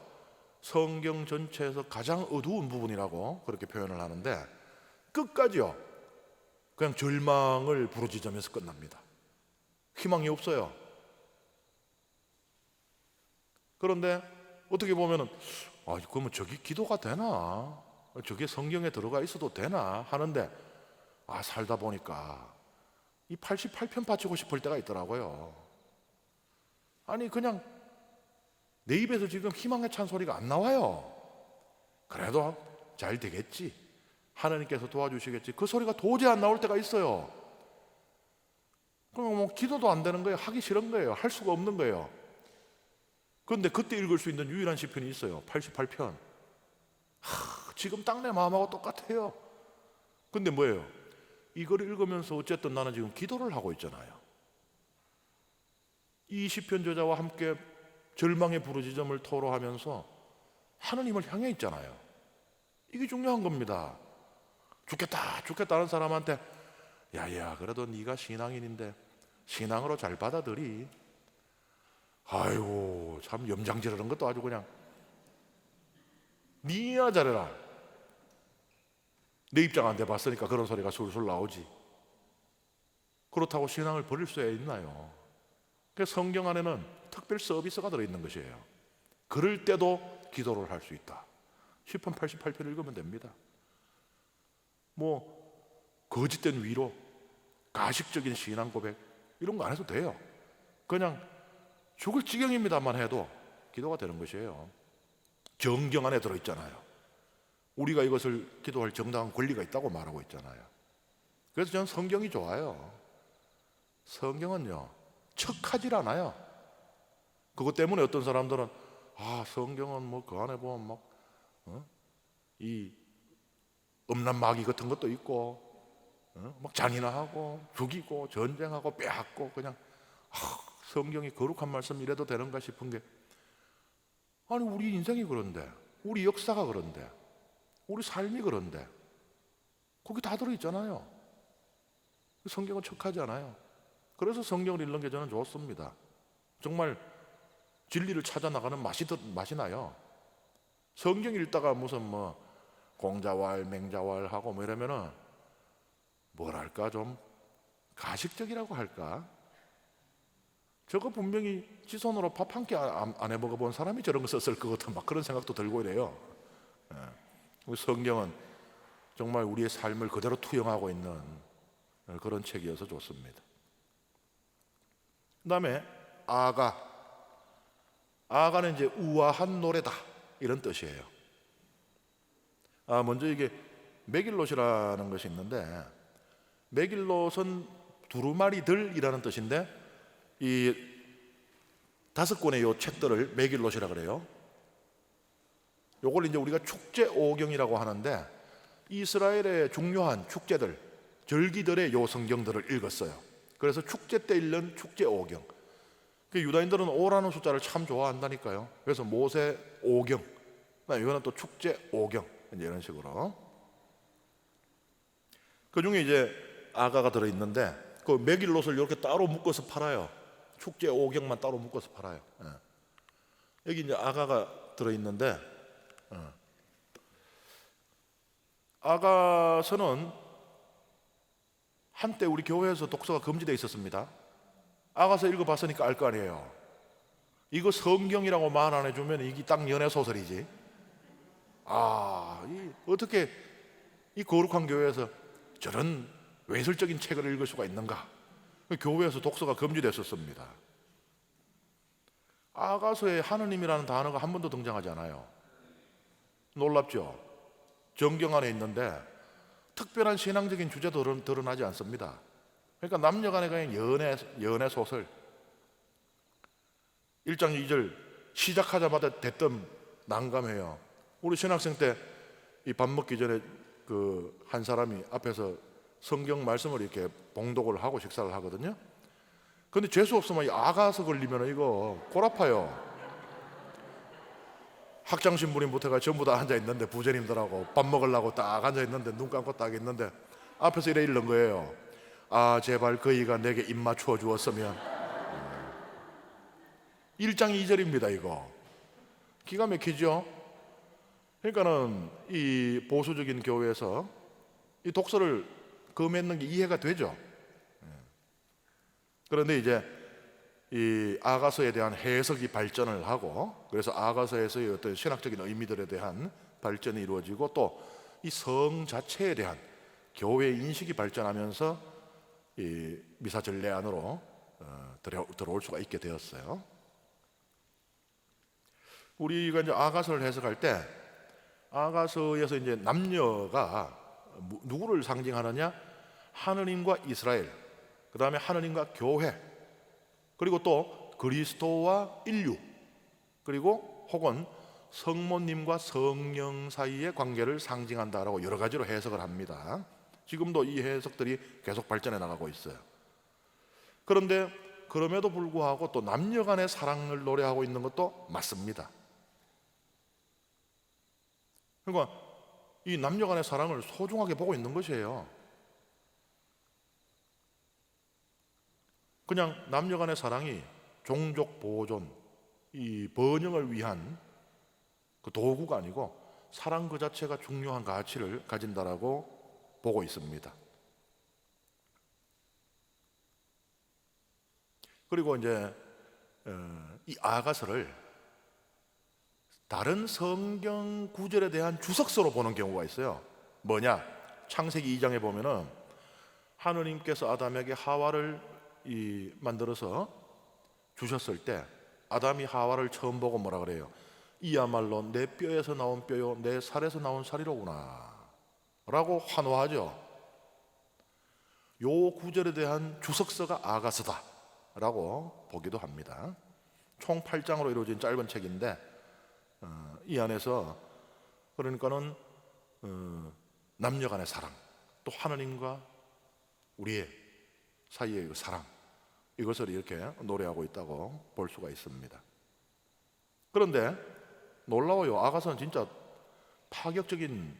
성경 전체에서 가장 어두운 부분이라고 그렇게 표현을 하는데 끝까지요 그냥 절망을 부르짖으면서 끝납니다. 희망이 없어요. 그런데 어떻게 보면은 그러면 저게 기도가 되나? 저게 성경에 들어가 있어도 되나? 하는데 살다 보니까 이 88편 바치고 싶을 때가 있더라고요. 아니 그냥 내 입에서 지금 희망에 찬 소리가 안 나와요. 그래도 잘 되겠지, 하나님께서 도와주시겠지, 그 소리가 도저히 안 나올 때가 있어요. 그럼 뭐 기도도 안 되는 거예요. 하기 싫은 거예요. 할 수가 없는 거예요. 그런데 그때 읽을 수 있는 유일한 시편이 있어요. 88편. 지금 딱 내 마음하고 똑같아요. 근데 뭐예요? 이걸 읽으면서 어쨌든 나는 지금 기도를 하고 있잖아요. 이 시편 저자와 함께 절망의 부르짖음을 토로하면서 하나님을 향해 있잖아요. 이게 중요한 겁니다. 죽겠다 하는 사람한테 야야 그래도 네가 신앙인인데 신앙으로 잘 받아들이. 아이고 참 염장지르는 것도 아주 그냥 니야 잘해라. 내 입장 안 돼봤으니까 그런 소리가 술술 나오지. 그렇다고 신앙을 버릴 수 있나요? 그래서 성경 안에는 특별 서비스가 들어있는 것이에요. 그럴 때도 기도를 할 수 있다. 시편 88편을 읽으면 됩니다. 뭐 거짓된 위로, 가식적인 신앙 고백 이런 거 안 해도 돼요. 그냥 죽을 지경입니다만 해도 기도가 되는 것이에요. 정경 안에 들어있잖아요. 우리가 이것을 기도할 정당한 권리가 있다고 말하고 있잖아요. 그래서 저는 성경이 좋아요. 성경은요 척하질 않아요. 그것 때문에 어떤 사람들은 성경은 뭐 그 안에 보면 이 음란 마귀 같은 것도 있고 막 잔인하고 죽이고 전쟁하고 빼앗고 그냥 성경이 거룩한 말씀 이래도 되는가 싶은 게, 아니 우리 인생이 그런데, 우리 역사가 그런데, 우리 삶이 그런데 거기 다 들어있잖아요. 성경은 척하지 않아요. 그래서 성경을 읽는 게 저는 좋습니다. 정말 진리를 찾아 나가는 맛이 나요. 성경 읽다가 무슨 뭐 공자왈 맹자왈 하고 뭐 이러면은 뭐랄까 좀 가식적이라고 할까? 저거 분명히 지 손으로 밥 한 끼 안 해 먹어본 사람이 저런 거 썼을 것 같은 막 그런 생각도 들고 이래요. 성경은 정말 우리의 삶을 그대로 투영하고 있는 그런 책이어서 좋습니다. 그 다음에 아가는 이제 우아한 노래다 이런 뜻이에요. 먼저 이게 메길롯이라는 것이 있는데, 메길롯은 두루마리들이라는 뜻인데 이 5권의 요 책들을 메길롯이라 그래요. 요걸 이제 우리가 축제 오경이라고 하는데 이스라엘의 중요한 축제들, 절기들의 요 성경들을 읽었어요. 그래서 축제 때 읽는 축제 오경. 유다인들은 5라는 숫자를 참 좋아한다니까요. 그래서 모세 오경, 이거는 또 축제 오경 이제 이런 식으로. 그 중에 이제 아가가 들어있는데 그 메길롯을 이렇게 따로 묶어서 팔아요. 축제 5경만 따로 묶어서 팔아요. 여기 이제 아가가 들어있는데 아가서는 한때 우리 교회에서 독서가 금지되어 있었습니다. 아가서 읽어봤으니까 알 거 아니에요. 이거 성경이라고 말 안 해주면 이게 딱 연애소설이지. 어떻게 이 거룩한 교회에서 저런 외설적인 책을 읽을 수가 있는가. 교회에서 독서가 금지됐었습니다. 아가서에 하느님이라는 단어가 한 번도 등장하지 않아요. 놀랍죠? 정경 안에 있는데 특별한 신앙적인 주제도 드러나지 않습니다. 그러니까 남녀간의 그냥 연애 소설. 1장 2절 시작하자마자 대뜸 난감해요. 우리 신학생 때 이 밥 먹기 전에 그 한 사람이 앞에서 성경 말씀을 이렇게 봉독을 하고 식사를 하거든요. 근데 재수 없으면 이 아가서 걸리면 이거 골 아파요. 학장 신부님부터가 전부 다 앉아 있는데 부제님들하고 밥 먹으려고 딱 앉아 있는데 눈 감고 딱 있는데 앞에서 이래 읽는 거예요. 제발 그이가 내게 입 맞추어 주었으면. 1장 2절입니다. 이거 기가 막히죠. 그러니까는 이 보수적인 교회에서 이 독서를 금했는 게 이해가 되죠. 그런데 이제 이 아가서에 대한 해석이 발전을 하고, 그래서 아가서에서의 어떤 신학적인 의미들에 대한 발전이 이루어지고, 또 이 성 자체에 대한 교회 인식이 발전하면서 이 미사 전례 안으로 들어올 수가 있게 되었어요. 우리가 이제 아가서를 해석할 때 아가서에서 이제 남녀가 누구를 상징하느냐? 하느님과 이스라엘, 그 다음에 하느님과 교회, 그리고 또 그리스도와 인류, 그리고 혹은 성모님과 성령 사이의 관계를 상징한다라고 여러 가지로 해석을 합니다. 지금도 이 해석들이 계속 발전해 나가고 있어요. 그런데 그럼에도 불구하고 또 남녀 간의 사랑을 노래하고 있는 것도 맞습니다. 그러니까 이 남녀 간의 사랑을 소중하게 보고 있는 것이에요. 그냥 남녀 간의 사랑이 종족 보존, 이 번영을 위한 그 도구가 아니고 사랑 그 자체가 중요한 가치를 가진다라고 보고 있습니다. 그리고 이제 이 아가서를 다른 성경 구절에 대한 주석서로 보는 경우가 있어요. 뭐냐? 창세기 2장에 보면은 하느님께서 아담에게 하와를 만들어서 주셨을 때 아담이 하와를 처음 보고 뭐라 그래요? 이야말로 내 뼈에서 나온 뼈요 내 살에서 나온 살이로구나 라고 환호하죠. 요 구절에 대한 주석서가 아가서다 라고 보기도 합니다. 총 8장으로 이루어진 짧은 책인데 이 안에서 그러니까는 남녀 간의 사랑, 또 하느님과 우리의 사이의 그 사랑, 이것을 이렇게 노래하고 있다고 볼 수가 있습니다. 그런데 놀라워요. 아가서는 진짜 파격적인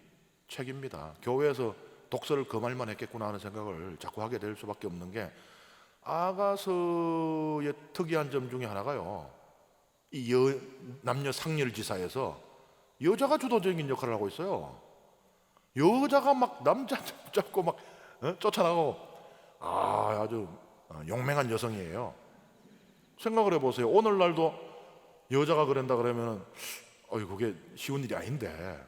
책입니다. 교회에서 독서를 금할만 했겠구나 하는 생각을 자꾸 하게 될 수밖에 없는 게, 아가서의 특이한 점 중에 하나가요, 이 남녀 상렬지사에서 여자가 주도적인 역할을 하고 있어요. 여자가 막 남자 잡고 막 쫓아나가고, 아주 용맹한 여성이에요. 생각을 해보세요. 오늘날도 여자가 그런다 그러면은 그게 쉬운 일이 아닌데,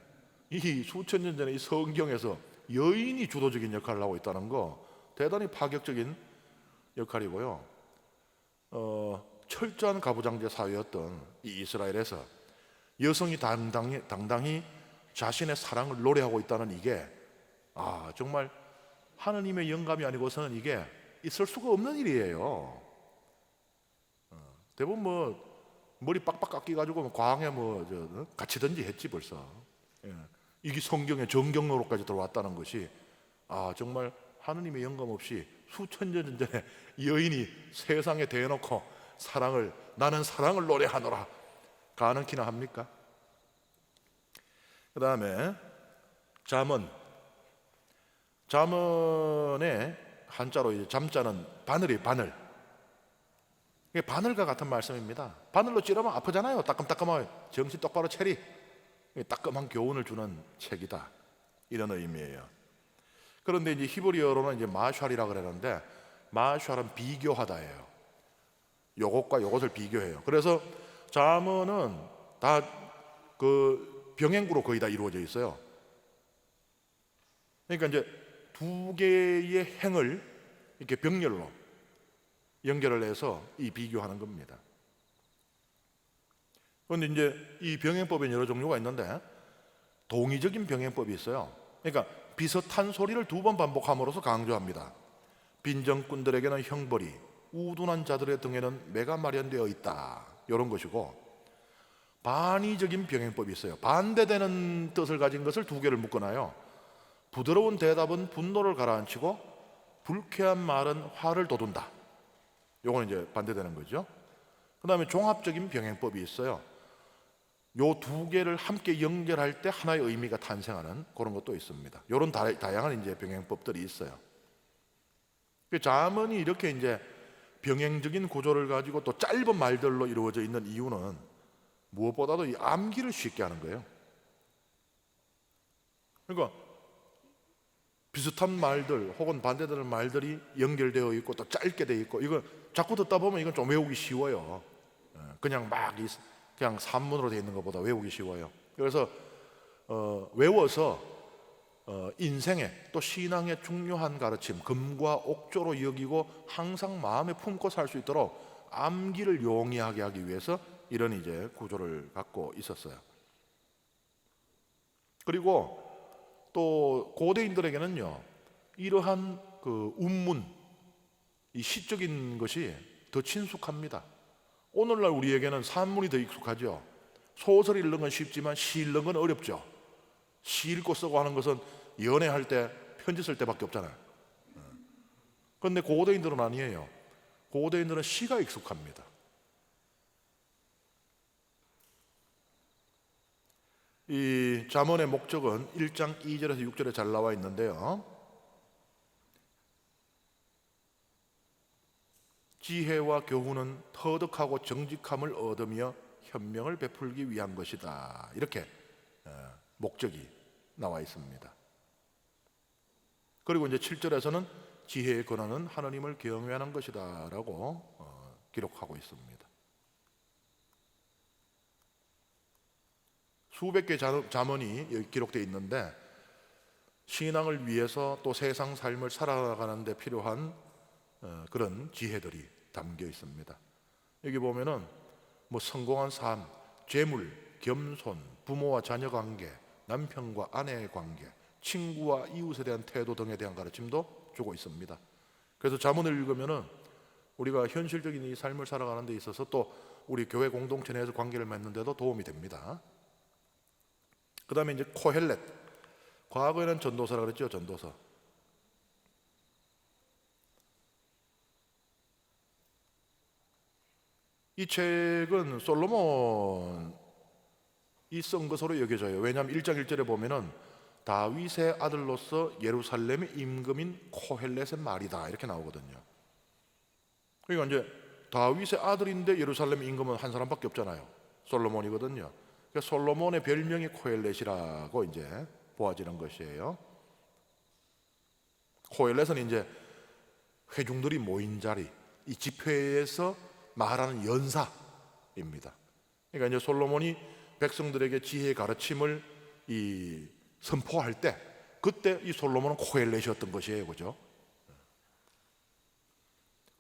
이 수천 년 전에 이 성경에서 여인이 주도적인 역할을 하고 있다는 거 대단히 파격적인 역할이고요. 철저한 가부장제 사회였던 이 이스라엘에서 여성이 당당히 자신의 사랑을 노래하고 있다는 이게 정말 하느님의 영감이 아니고서는 이게 있을 수가 없는 일이에요. 대부분 머리 빡빡 깎여가지고 광에 갇히든지 했지 벌써. 이게 성경의 정경로로까지 들어왔다는 것이 정말 하느님의 영감 없이 수천 년 전에 여인이 세상에 대놓고 나는 사랑을 노래하노라 가능키나 합니까? 그 다음에 잠언 잠언의 한자로 이제 잠자는 바늘이에요. 바늘. 이게 바늘과 같은 말씀입니다. 바늘로 찌르면 아프잖아요. 따끔따끔하게 정신 똑바로 차리. 따끔한 교훈을 주는 책이다, 이런 의미예요. 그런데 이제 히브리어로는 이제 마샬이라 그러는데, 마샬은 비교하다예요. 요것과 요것을 비교해요. 그래서 잠언은 다 그 병행구로 거의 다 이루어져 있어요. 그러니까 이제 두 개의 행을 이렇게 병렬로 연결을 해서 이 비교하는 겁니다. 그런데 이제 이 병행법에 여러 종류가 있는데, 동의적인 병행법이 있어요. 그러니까 비슷한 소리를 두 번 반복함으로써 강조합니다. 빈정꾼들에게는 형벌이, 우둔한 자들의 등에는 매가 마련되어 있다, 이런 것이고, 반의적인 병행법이 있어요. 반대되는 뜻을 가진 것을 두 개를 묶어놔요. 부드러운 대답은 분노를 가라앉히고 불쾌한 말은 화를 돋운다. 요건 이제 반대되는 거죠. 그 다음에 종합적인 병행법이 있어요. 요 두 개를 함께 연결할 때 하나의 의미가 탄생하는 그런 것도 있습니다. 요런 다양한 이제 병행법들이 있어요. 잠언이 이렇게 이제 병행적인 구조를 가지고 또 짧은 말들로 이루어져 있는 이유는 무엇보다도 이 암기를 쉽게 하는 거예요. 그러니까 비슷한 말들 혹은 반대되는 말들이 연결되어 있고 또 짧게 되어 있고, 이거 자꾸 듣다 보면 이건 좀 외우기 쉬워요. 그냥 막 그냥 산문으로 되어 있는 것보다 외우기 쉬워요. 그래서 외워서 인생의 또 신앙의 중요한 가르침, 금과 옥조로 여기고 항상 마음에 품고 살 수 있도록 암기를 용이하게 하기 위해서 이런 이제 구조를 갖고 있었어요. 그리고 또 고대인들에게는요, 이러한 그 운문, 이 시적인 것이 더 친숙합니다. 오늘날 우리에게는 산문이 더 익숙하죠. 소설 읽는 건 쉽지만 시 읽는 건 어렵죠. 시 읽고 쓰고 하는 것은 연애할 때, 편지 쓸 때밖에 없잖아요. 그런데 고대인들은 아니에요. 고대인들은 시가 익숙합니다. 이 잠언의 목적은 1장 2절에서 6절에 잘 나와 있는데요, 지혜와 교훈은 터득하고 정직함을 얻으며 현명을 베풀기 위한 것이다, 이렇게 목적이 나와 있습니다. 그리고 이제 7절에서는 지혜의 권한은 하나님을 경외하는 것이다 라고 기록하고 있습니다. 수백 개 잠언이 여기 기록되어 있는데, 신앙을 위해서 또 세상 삶을 살아가는 데 필요한 그런 지혜들이 담겨 있습니다. 여기 보면은 뭐 성공한 삶, 재물, 겸손, 부모와 자녀 관계, 남편과 아내의 관계, 친구와 이웃에 대한 태도 등에 대한 가르침도 주고 있습니다. 그래서 잠언을 읽으면은 우리가 현실적인 이 삶을 살아가는 데 있어서 또 우리 교회 공동체 내에서 관계를 맺는 데도 도움이 됩니다. 그 다음에 이제 코헬렛, 과거에는 전도서라고 그랬죠. 전도서. 이 책은 솔로몬이 쓴 것으로 여겨져요. 왜냐하면 1장 1절에 보면은 다윗의 아들로서 예루살렘의 임금인 코헬렛의 말이다, 이렇게 나오거든요. 그러니까 이제 다윗의 아들인데 예루살렘 임금은 한 사람밖에 없잖아요. 솔로몬이거든요. 그러니까 솔로몬의 별명이 코헬렛이라고 이제 보아지는 것이에요. 코헬렛은 이제 회중들이 모인 자리, 이 집회에서 말하는 연사입니다. 그러니까 이제 솔로몬이 백성들에게 지혜의 가르침을 선포할 때, 그때 이 솔로몬은 코헬렛이었던 것이에요, 그죠?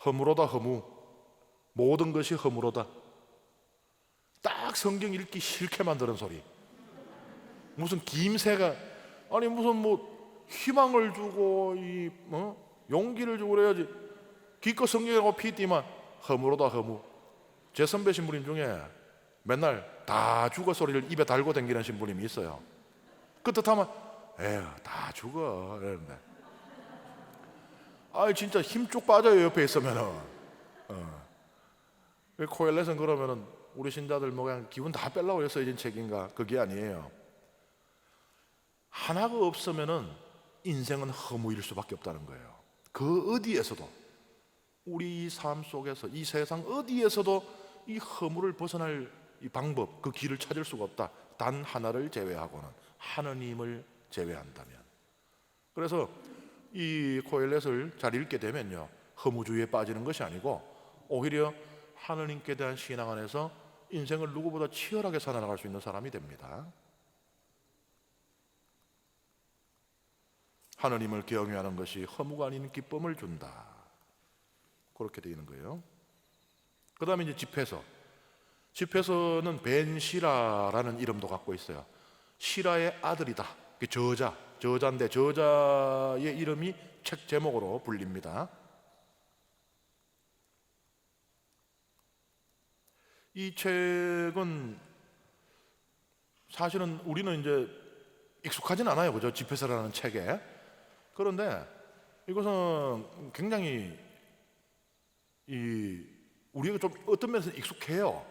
허무로다, 허무. 모든 것이 허무로다. 딱 성경 읽기 싫게 만드는 소리. 무슨 김새가, 아니 무슨 뭐 희망을 주고 용기를 주고 그래야지. 기껏 성경이라고 피띠만 허무로다, 허무. 제 선배 신부님 중에 맨날 다 죽어 소리를 입에 달고 다니는 신부님이 있어요. 그 뜻하면 에휴 다 죽어 이러는데, 진짜 힘 쭉 빠져요, 옆에 있으면은. 코헬렛은 그러면은 우리 신자들 뭐 그냥 기분 다 빼려고 써진 책인가? 그게 아니에요. 하나가 없으면은 인생은 허무일 수밖에 없다는 거예요. 그 어디에서도, 우리 삶 속에서, 이 세상 어디에서도 이 허무를 벗어날 이 방법, 그 길을 찾을 수가 없다. 단 하나를 제외하고는, 하느님을 제외한다면. 그래서 이 코엘렛을 잘 읽게 되면요, 허무주의에 빠지는 것이 아니고 오히려 하느님께 대한 신앙 안에서 인생을 누구보다 치열하게 살아나갈 수 있는 사람이 됩니다. 하느님을 경외하는 것이 허무가 아닌 기쁨을 준다. 그렇게 되어 있는 거예요. 그 다음에 이제 집회서는 벤시라라는 이름도 갖고 있어요. 시라의 아들이다. 저자인데 저자의 이름이 책 제목으로 불립니다. 이 책은 사실은 우리는 이제 익숙하진 않아요, 그죠? 집회서라는 책에. 그런데 이것은 굉장히 우리가 좀 어떤 면에서 익숙해요.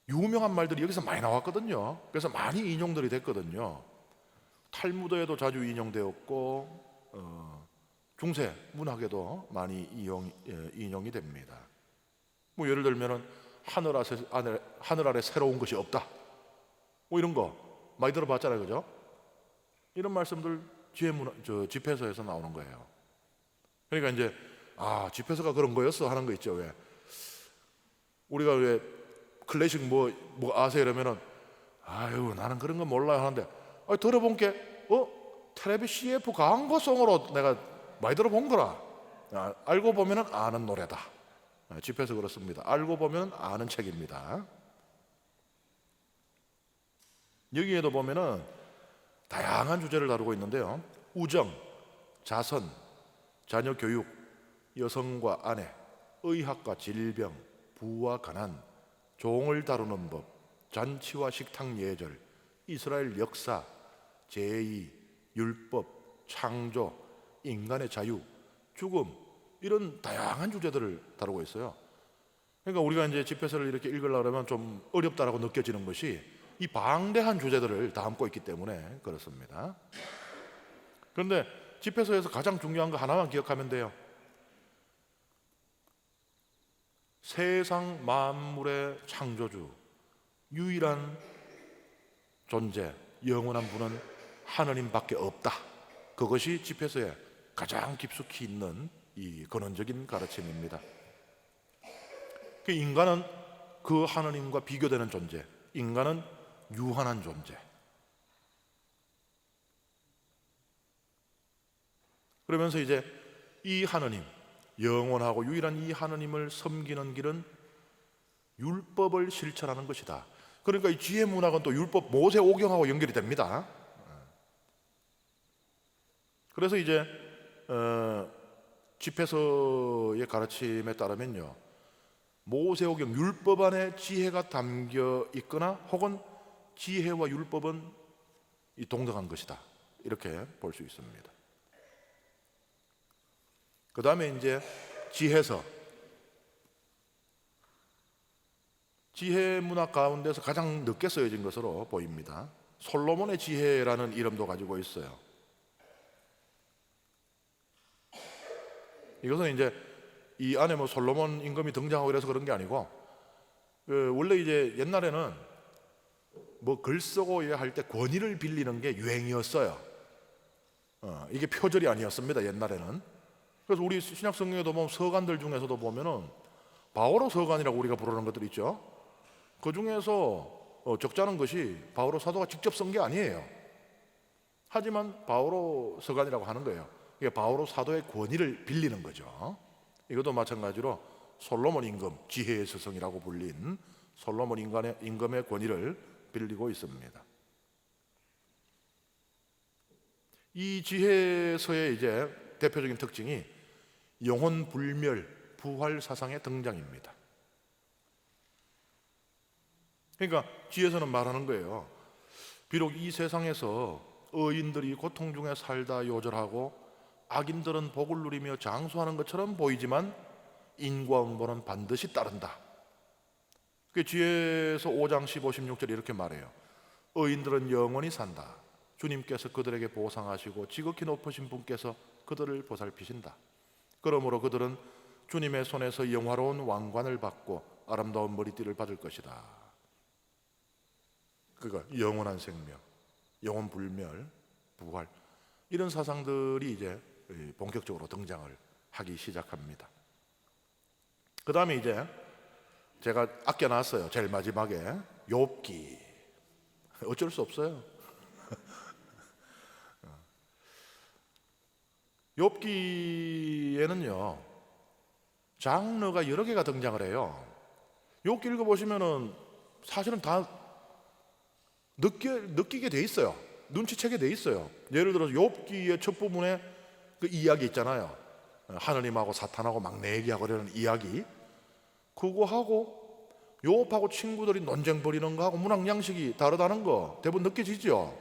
유명한 말들이 여기서 많이 나왔거든요. 그래서 많이 인용들이 됐거든요. 탈무드에도 자주 인용되었고 중세 문학에도 많이 인용이 됩니다. 뭐 예를 들면은 하늘 아래 새로운 것이 없다, 뭐 이런 거 많이 들어봤잖아요, 그죠? 이런 말씀들 집회서에서 나오는 거예요. 그러니까 이제 집회서가 그런 거였어 하는 거 있죠. 왜 우리가 왜 클래식 뭐 아세요 이러면은 아유 나는 그런 거 몰라요 하는데, 들어본 게 텔레비 CF 광고송으로 내가 많이 들어본 거라. 알고 보면은 아는 노래다. 집회서 그렇습니다. 알고 보면 아는 책입니다. 여기에도 보면은 다양한 주제를 다루고 있는데요. 우정, 자선, 자녀 교육, 여성과 아내, 의학과 질병, 부와 가난, 종을 다루는 법, 잔치와 식탁 예절, 이스라엘 역사, 제의, 율법, 창조, 인간의 자유, 죽음, 이런 다양한 주제들을 다루고 있어요. 그러니까 우리가 이제 집회서를 이렇게 읽으려고 하면 좀 어렵다라고 느껴지는 것이 이 방대한 주제들을 담고 있기 때문에 그렇습니다. 그런데 집회서에서 가장 중요한 거 하나만 기억하면 돼요. 세상 만물의 창조주, 유일한 존재, 영원한 분은 하느님밖에 없다. 그것이 집회서에 가장 깊숙이 있는 이 근원적인 가르침입니다. 인간은 그 하느님과 비교되는 존재, 인간은 유한한 존재. 그러면서 이제 이 하느님, 영원하고 유일한 이 하느님을 섬기는 길은 율법을 실천하는 것이다. 그러니까 이 지혜 문학은 또 율법 모세오경하고 연결이 됩니다. 그래서 이제 집회서의 가르침에 따르면요, 모세오경 율법 안에 지혜가 담겨 있거나 혹은 지혜와 율법은 동등한 것이다, 이렇게 볼 수 있습니다. 그 다음에 이제 지혜서, 지혜 문학 가운데서 가장 늦게 쓰여진 것으로 보입니다. 솔로몬의 지혜라는 이름도 가지고 있어요. 이것은 이제 이 안에 뭐 솔로몬 임금이 등장하고 그래서 그런 게 아니고, 원래 이제 옛날에는 뭐 글 쓰고 할 때 권위를 빌리는 게 유행이었어요. 이게 표절이 아니었습니다, 옛날에는. 그래서 우리 신약 성경에도 보면 서간들 중에서도 보면은 바오로 서간이라고 우리가 부르는 것들 있죠. 그 중에서 적잖은 것이 바오로 사도가 직접 쓴 게 아니에요. 하지만 바오로 서간이라고 하는 거예요. 이게 바오로 사도의 권위를 빌리는 거죠. 이것도 마찬가지로 솔로몬 임금, 지혜의 스승이라고 불린 솔로몬 임금의 권위를 빌리고 있습니다. 이 지혜서의 이제 대표적인 특징이 영혼 불멸, 부활 사상의 등장입니다. 그러니까 지혜서는 말하는 거예요. 비록 이 세상에서 의인들이 고통 중에 살다 요절하고 악인들은 복을 누리며 장수하는 것처럼 보이지만 인과응보는 반드시 따른다. 그 지혜서 5장 15, 16절에 이렇게 말해요. 의인들은 영원히 산다. 주님께서 그들에게 보상하시고 지극히 높으신 분께서 그들을 보살피신다. 그러므로 그들은 주님의 손에서 영화로운 왕관을 받고 아름다운 머리띠를 받을 것이다. 그러니까 영원한 생명, 영원 불멸, 부활, 이런 사상들이 이제 본격적으로 등장을 하기 시작합니다. 그 다음에 이제 제가 아껴놨어요. 제일 마지막에 욥기. 어쩔 수 없어요. 욥기에는요 장르가 여러 개가 등장을 해요. 욥기 읽어보시면은 사실은 다 느끼게 돼 있어요. 눈치채게 돼 있어요. 예를 들어서 욥기의 첫 부분에 그 이야기 있잖아요. 하느님하고 사탄하고 막 내기하고 그러는 이야기, 그거하고 욥하고 친구들이 논쟁 벌이는 거하고 문학 양식이 다르다는 거 대부분 느껴지죠.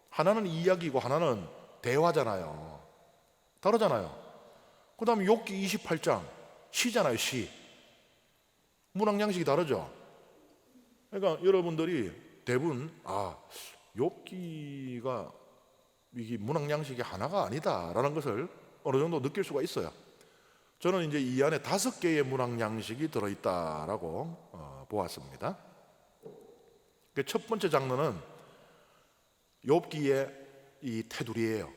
하나는 이야기고 하나는 대화잖아요. 다르잖아요. 그 다음에 욥기 28장 시잖아요. 시. 문학 양식이 다르죠. 그러니까 여러분들이 대부분 욥기가 이게 문학 양식이 하나가 아니다라는 것을 어느 정도 느낄 수가 있어요. 저는 이제 이 안에 5개의 문학 양식이 들어있다라고 보았습니다. 첫 번째 장르는 욥기의 이 테두리예요.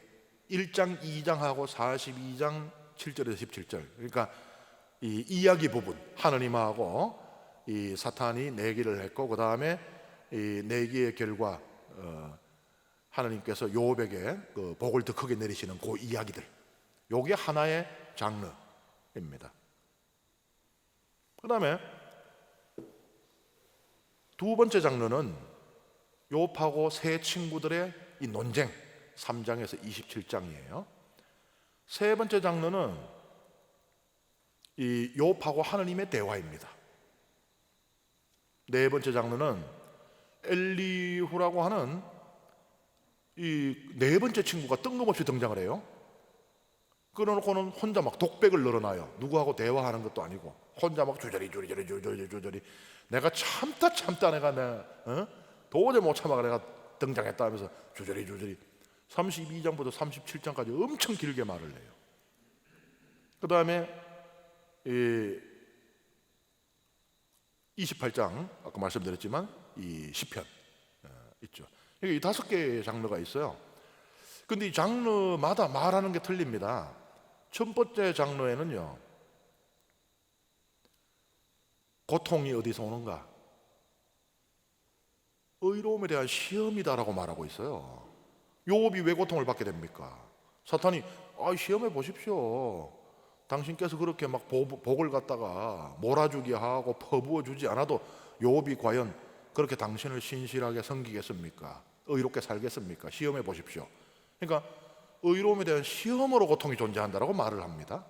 1장, 2장하고 42장 7절에서 17절. 그러니까 이 이야기 부분, 하느님하고 이 사탄이 내기를 했고 그 다음에 이 내기의 결과 하느님께서 욥에게 그 복을 더 크게 내리시는 그 이야기들, 요게 하나의 장르입니다. 그 다음에 두 번째 장르는 욥하고 세 친구들의 이 논쟁, 3장에서 27장이에요. 세 번째 장르는 이 욥하고 하느님의 대화입니다. 네 번째 장르는 엘리후라고 하는 이 네 번째 친구가 뜬금없이 등장을 해요. 그러놓고는 혼자 막 독백을 늘어나요. 누구하고 대화하는 것도 아니고 혼자 막 주저리 내가 참다 내가 도저히 못 참아가 내가 등장했다 하면서 주저리 32장부터 37장까지 엄청 길게 말을 해요. 그 다음에 28장 아까 말씀드렸지만 이 시편 있죠. 이 5개의 장르가 있어요. 근데 이 장르마다 말하는 게 틀립니다. 첫 번째 장르에는요 고통이 어디서 오는가? 의로움에 대한 시험이다라고 말하고 있어요. 욥이 왜 고통을 받게 됩니까? 사탄이 시험해 보십시오. 당신께서 그렇게 막 복을 갖다가 몰아주게 하고 퍼부어 주지 않아도 욥이 과연 그렇게 당신을 신실하게 섬기겠습니까? 의롭게 살겠습니까? 시험해 보십시오. 그러니까 의로움에 대한 시험으로 고통이 존재한다라고 말을 합니다.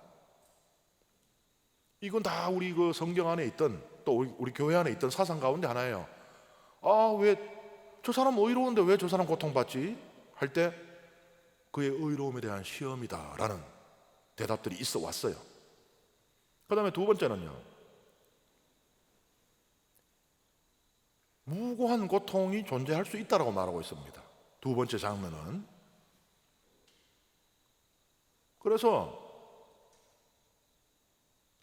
이건 다 우리 그 성경 안에 있던 또 우리 교회 안에 있던 사상 가운데 하나예요. 왜 저 사람 의로운데 왜 저 사람 고통받지? 할 때 그의 의로움에 대한 시험이다라는 대답들이 있어 왔어요. 그 다음에 두 번째는요 무고한 고통이 존재할 수 있다라고 말하고 있습니다. 두 번째 장르는. 그래서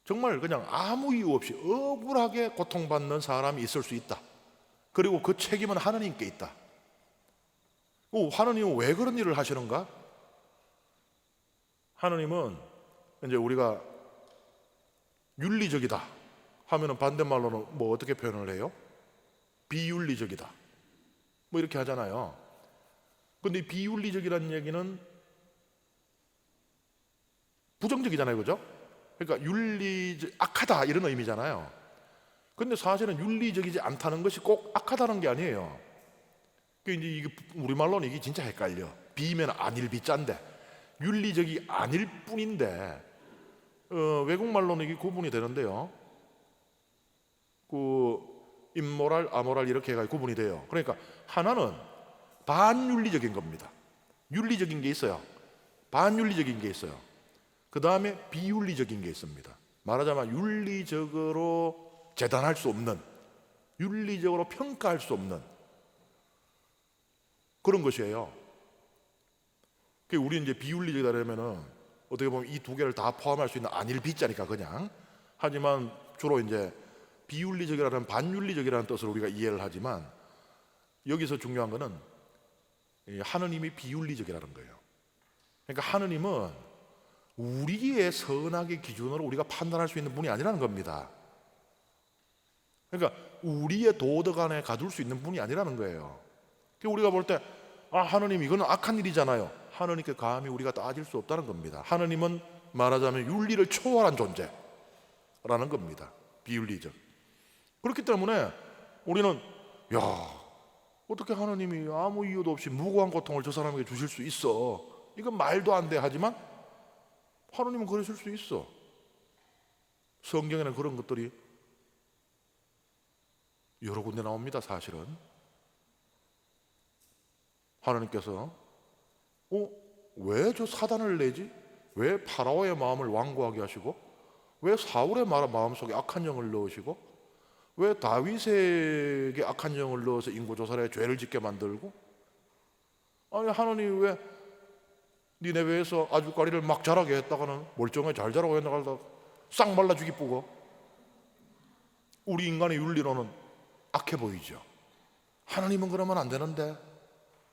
정말 그냥 아무 이유 없이 억울하게 고통받는 사람이 있을 수 있다. 그리고 그 책임은 하느님께 있다. 하느님은 왜 그런 일을 하시는가? 하느님은 이제 우리가 윤리적이다 하면은 반대말로는 뭐 어떻게 표현을 해요? 비윤리적이다 뭐 이렇게 하잖아요. 근데 비윤리적이라는 얘기는 부정적이잖아요, 그죠? 그러니까 악하다 이런 의미잖아요. 근데 사실은 윤리적이지 않다는 것이 꼭 악하다는 게 아니에요. 이제 이게 우리말로는 이게 진짜 헷갈려. 비면 아닐 비짠데 윤리적이 아닐 뿐인데 외국말로는 이게 구분이 되는데요. 그 임모랄, 아모랄 이렇게 해가지고 구분이 돼요. 그러니까 하나는 반윤리적인 겁니다. 윤리적인 게 있어요. 반윤리적인 게 있어요. 그 다음에 비윤리적인 게 있습니다. 말하자면 윤리적으로 재단할 수 없는, 윤리적으로 평가할 수 없는 그런 것이에요. 우리 이제 비윤리적이라면은 어떻게 보면 이 두 개를 다 포함할 수 있는 안일 비자니까 그냥. 하지만 주로 이제 비윤리적이라는 반윤리적이라는 뜻으로 우리가 이해를 하지만 여기서 중요한 거는 하느님이 비윤리적이라는 거예요. 그러니까 하느님은 우리의 선악의 기준으로 우리가 판단할 수 있는 분이 아니라는 겁니다. 그러니까 우리의 도덕 안에 가둘 수 있는 분이 아니라는 거예요. 우리가 볼 때 하느님 이거는 악한 일이잖아요. 하느님께 감히 우리가 따질 수 없다는 겁니다. 하느님은 말하자면 윤리를 초월한 존재라는 겁니다. 비윤리적. 그렇기 때문에 우리는 어떻게 하느님이 아무 이유도 없이 무고한 고통을 저 사람에게 주실 수 있어? 이건 말도 안 돼. 하지만 하느님은 그러실 수 있어. 성경에는 그런 것들이 여러 군데 나옵니다. 사실은 하나님께서 왜 저 사단을 내지? 왜 파라오의 마음을 완고하게 하시고, 왜 사울의 마음속에 악한 영을 넣으시고, 왜 다윗에게 악한 영을 넣어서 인고조살에 죄를 짓게 만들고, 아니 하나님 왜 니네베에서 아주까리를 막 자라게 했다가는 멀쩡하게 잘 자라고 했다가 싹 말라 죽이쁘고, 우리 인간의 윤리로는 악해 보이죠. 하나님은 그러면 안 되는데,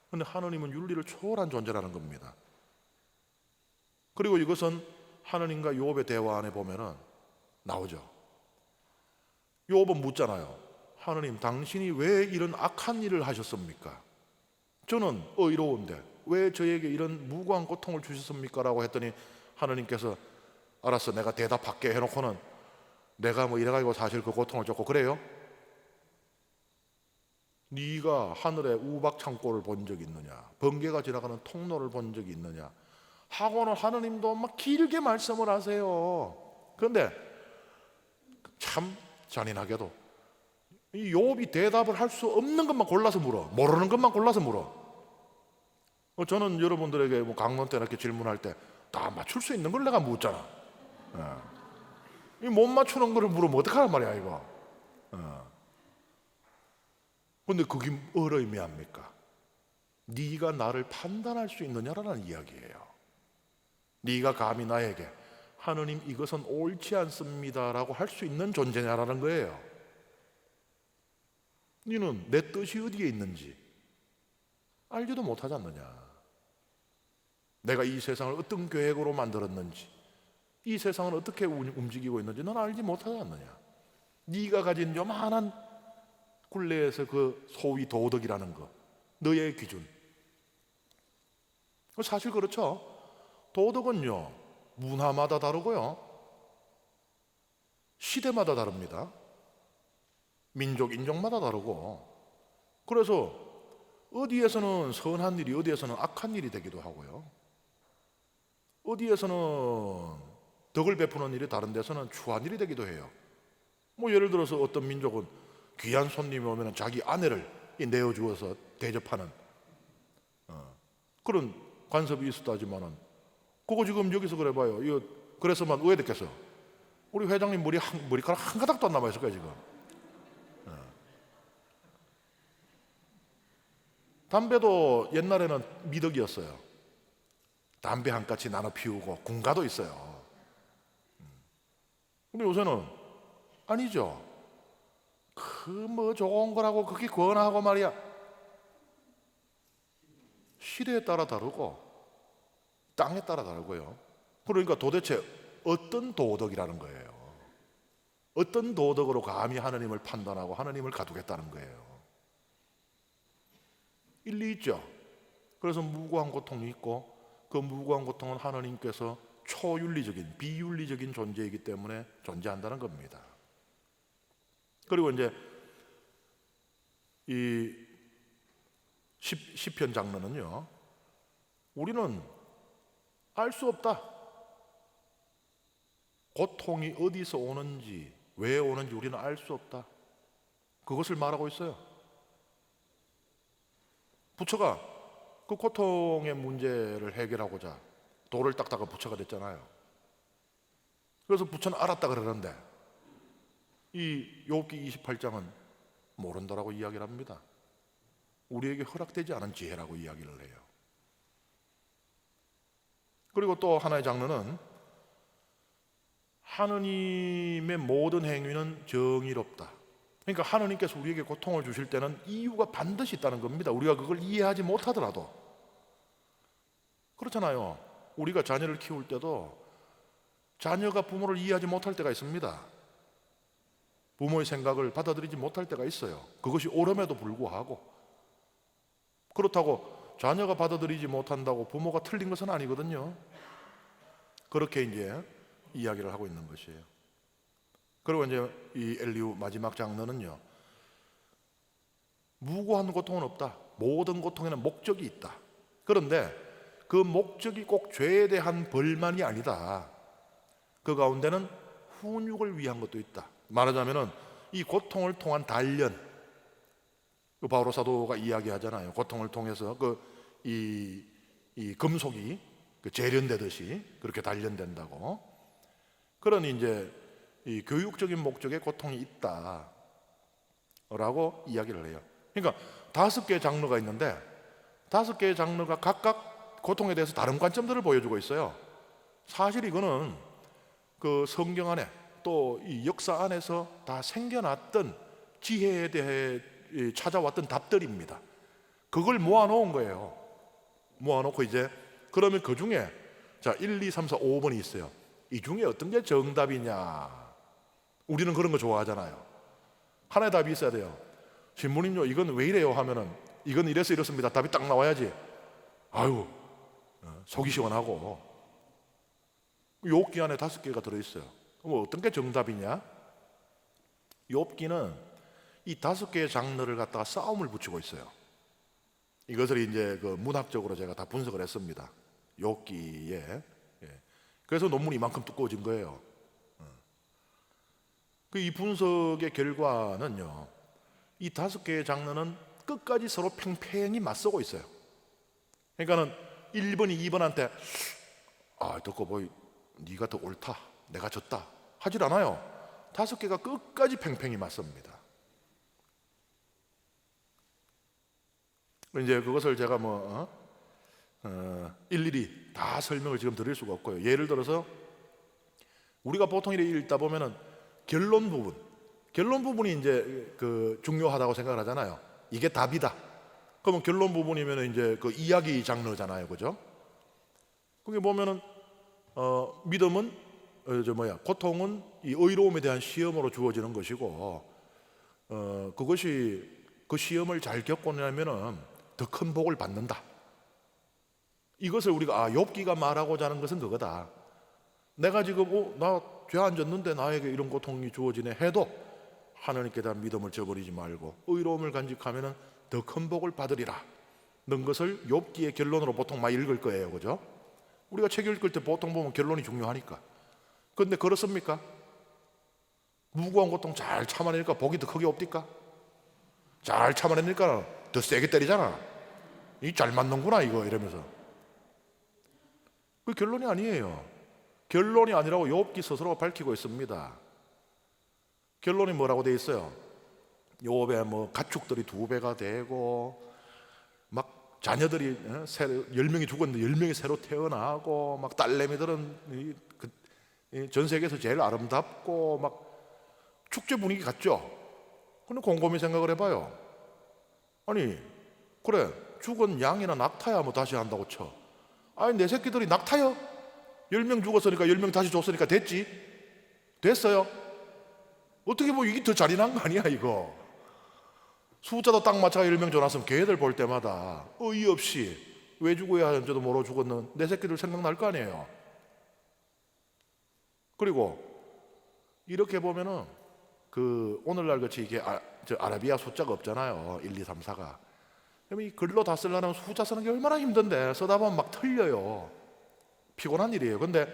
근데 하나님은 윤리를 초월한 존재라는 겁니다. 그리고 이것은 하나님과 욥의 대화 안에 보면은 나오죠. 욥은 묻잖아요. 하나님, 당신이 왜 이런 악한 일을 하셨습니까? 저는 의로운데 왜 저에게 이런 무고한 고통을 주셨습니까? 라고 했더니 하나님께서 알았어, 내가 대답할게 해놓고는 내가 뭐 이래가지고 사실 그 고통을 줬고 그래요? 네가 하늘에 우박 창고를 본 적이 있느냐? 번개가 지나가는 통로를 본 적이 있느냐? 하고는 하느님도 막 길게 말씀을 하세요. 그런데 참 잔인하게도 이 욥이 대답을 할 수 없는 것만 골라서 물어. 모르는 것만 골라서 물어. 저는 여러분들에게 뭐 강론 때 이렇게 질문할 때 다 맞출 수 있는 걸 내가 묻잖아. 이 못 맞추는 거를 물으면 어떡하란 말이야 이거. 근데 그게 뭘 의미합니까? 네가 나를 판단할 수 있느냐라는 이야기예요. 네가 감히 나에게 하느님 이것은 옳지 않습니다라고 할 수 있는 존재냐라는 거예요. 너는 내 뜻이 어디에 있는지 알지도 못하지 않느냐? 내가 이 세상을 어떤 계획으로 만들었는지, 이 세상을 어떻게 움직이고 있는지 넌 알지 못하지 않느냐? 네가 가진 요만한 굴레에서 그 소위 도덕이라는 거, 너의 기준. 사실 그렇죠. 도덕은요 문화마다 다르고요 시대마다 다릅니다. 민족, 인종마다 다르고, 그래서 어디에서는 선한 일이 어디에서는 악한 일이 되기도 하고요, 어디에서는 덕을 베푸는 일이 다른 데서는 추한 일이 되기도 해요. 뭐 예를 들어서 어떤 민족은 귀한 손님이 오면 자기 아내를 내어주어서 대접하는 그런 관습이 있었다지만은 그거 지금 여기서 그래 봐요. 이거 그래서만 오해됐겠어. 우리 회장님 머리카락 한 가닥도 안 남아있을 거야 지금. 담배도 옛날에는 미덕이었어요. 담배 한 가지 나눠 피우고 군가도 있어요. 근데 요새는 아니죠. 그 뭐 좋은 거라고 그게 권하고 말이야. 시대에 따라 다르고 땅에 따라 다르고요. 그러니까 도대체 어떤 도덕이라는 거예요. 어떤 도덕으로 감히 하나님을 판단하고 하나님을 가두겠다는 거예요. 일리 있죠. 그래서 무고한 고통이 있고 그 무고한 고통은 하나님께서 초윤리적인 비윤리적인 존재이기 때문에 존재한다는 겁니다. 그리고 이제 이 시편 장르는요, 우리는 알 수 없다. 고통이 어디서 오는지 왜 오는지 우리는 알 수 없다. 그것을 말하고 있어요. 부처가 그 고통의 문제를 해결하고자 돌을 닦다가 부처가 됐잖아요. 그래서 부처는 알았다 그러는데 이 욥기 28장은 모른다라고 이야기를 합니다. 우리에게 허락되지 않은 지혜라고 이야기를 해요. 그리고 또 하나의 장르는 하느님의 모든 행위는 정의롭다. 그러니까 하느님께서 우리에게 고통을 주실 때는 이유가 반드시 있다는 겁니다. 우리가 그걸 이해하지 못하더라도. 그렇잖아요. 우리가 자녀를 키울 때도 자녀가 부모를 이해하지 못할 때가 있습니다. 부모의 생각을 받아들이지 못할 때가 있어요. 그것이 옳음에도 불구하고. 그렇다고 자녀가 받아들이지 못한다고 부모가 틀린 것은 아니거든요. 그렇게 이제 이야기를 하고 있는 것이에요. 그리고 이제 이 엘리후 마지막 장르는요, 무고한 고통은 없다. 모든 고통에는 목적이 있다. 그런데 그 목적이 꼭 죄에 대한 벌만이 아니다. 그 가운데는 훈육을 위한 것도 있다. 말하자면은 이 고통을 통한 단련, 그 바오로 사도가 이야기하잖아요. 고통을 통해서 이 금속이 재련되듯이 그렇게 단련된다고. 그런 이제 이 교육적인 목적의 고통이 있다라고 이야기를 해요. 그러니까 5개의 장르가 있는데 5개의 장르가 각각 고통에 대해서 다른 관점들을 보여주고 있어요. 사실 이거는 그 성경 안에 또 이 역사 안에서 다 생겨났던 지혜에 대해 찾아왔던 답들입니다. 그걸 모아놓은 거예요. 모아놓고 이제 그러면 그 중에 자 1, 2, 3, 4, 5번이 있어요. 이 중에 어떤 게 정답이냐? 우리는 그런 거 좋아하잖아요. 하나의 답이 있어야 돼요. 신부님요, 이건 왜 이래요? 하면은 이건 이래서 이렇습니다. 답이 딱 나와야지. 아유, 속이 시원하고. 욥기 안에 5개가 들어있어요. 그럼 어떤 게 정답이냐? 욥기는 이 5개의 장르를 갖다가 싸움을 붙이고 있어요. 이것을 이제 그 문학적으로 제가 다 분석을 했습니다. 욥기에. 그래서 논문이 이만큼 두꺼워진 거예요. 이 분석의 결과는요, 이 5개의 장르는 끝까지 서로 팽팽히 맞서고 있어요. 그러니까는 1번이 2번한테 듣고 보이 네가 더 옳다, 내가 졌다 하질 않아요. 5개가 끝까지 팽팽히 맞섭니다. 이제 그것을 제가 일일이 다 설명을 지금 드릴 수가 없고요. 예를 들어서 우리가 보통 이렇게 읽다 보면은 결론 부분이 이제 그 중요하다고 생각을 하잖아요. 이게 답이다. 그러면 결론 부분이면 이제 그 이야기 장르잖아요, 그죠? 거기 보면은 믿음은 고통은 이 의로움에 대한 시험으로 주어지는 것이고, 그것이 그 시험을 잘 겪고 나면은 더 큰 복을 받는다. 이것을 우리가 욥기가 말하고자 하는 것은 그거다. 내가 지금 나 죄 안 졌는데 나에게 이런 고통이 주어지네 해도 하나님께 대한 믿음을 저버리지 말고 의로움을 간직하면은 더 큰 복을 받으리라. 는 것을 욥기의 결론으로 보통 많이 읽을 거예요, 그죠? 우리가 책 읽을 때 보통 보면 결론이 중요하니까. 그런데 그렇습니까? 무고한 고통 잘 참아내니까 복이 더 크게 없디까? 잘 참아내니까 더 세게 때리잖아. 이 잘 맞는구나 이거 이러면서. 그 결론이 아니에요. 결론이 아니라고 욥기 스스로가 밝히고 있습니다. 결론이 뭐라고 돼 있어요? 욥의 가축들이 2배가 되고 막 자녀들이 10명이 죽었는데 10명이 새로 태어나고 막 딸내미들은 전 세계에서 제일 아름답고 막 축제 분위기 같죠? 근데 곰곰이 생각을 해봐요. 아니 그래 죽은 양이나 낙타야 다시 한다고 쳐. 아니 내 새끼들이 낙타요? 10명 죽었으니까 10명 다시 줬으니까 됐지? 됐어요? 어떻게 보면 이게 더 잔인한 거 아니야 이거. 숫자도 딱 맞춰서 10명 줘놨으면 걔들 볼 때마다 어이없이 왜 죽어야 하는지도 모르고 죽었는 내 새끼들 생각날 거 아니에요. 그리고 이렇게 보면은 오늘날 같이 이게 아라비아 숫자가 없잖아요. 1, 2, 3, 4가. 그럼 이 글로 다 쓰려면 숫자 쓰는 게 얼마나 힘든데 쓰다 보면 막 틀려요. 피곤한 일이에요. 근데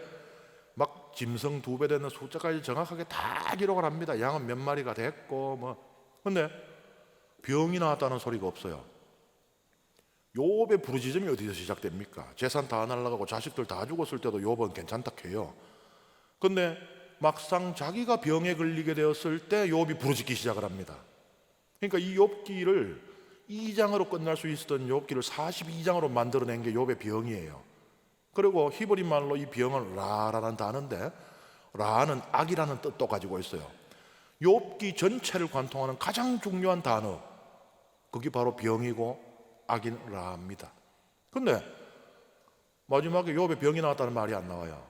막 짐승 2배 되는 숫자까지 정확하게 다 기록을 합니다. 양은 몇 마리가 됐고 근데 병이 나왔다는 소리가 없어요. 욥의 부르짖음이 어디서 시작됩니까? 재산 다 날아가고 자식들 다 죽었을 때도 욥은 괜찮다 해요. 근데 막상 자기가 병에 걸리게 되었을 때 욥이 부르짖기 시작을 합니다. 그러니까 이 욥기를 2장으로 끝날 수 있었던 욥기를 42장으로 만들어낸 게 욥의 병이에요. 그리고 히브리 말로 이 병은 라라는 단어인데, 라는 악이라는 뜻도 가지고 있어요. 욥기 전체를 관통하는 가장 중요한 단어, 그게 바로 병이고 악인 라입니다. 근데 마지막에 욥의 병이 나왔다는 말이 안 나와요.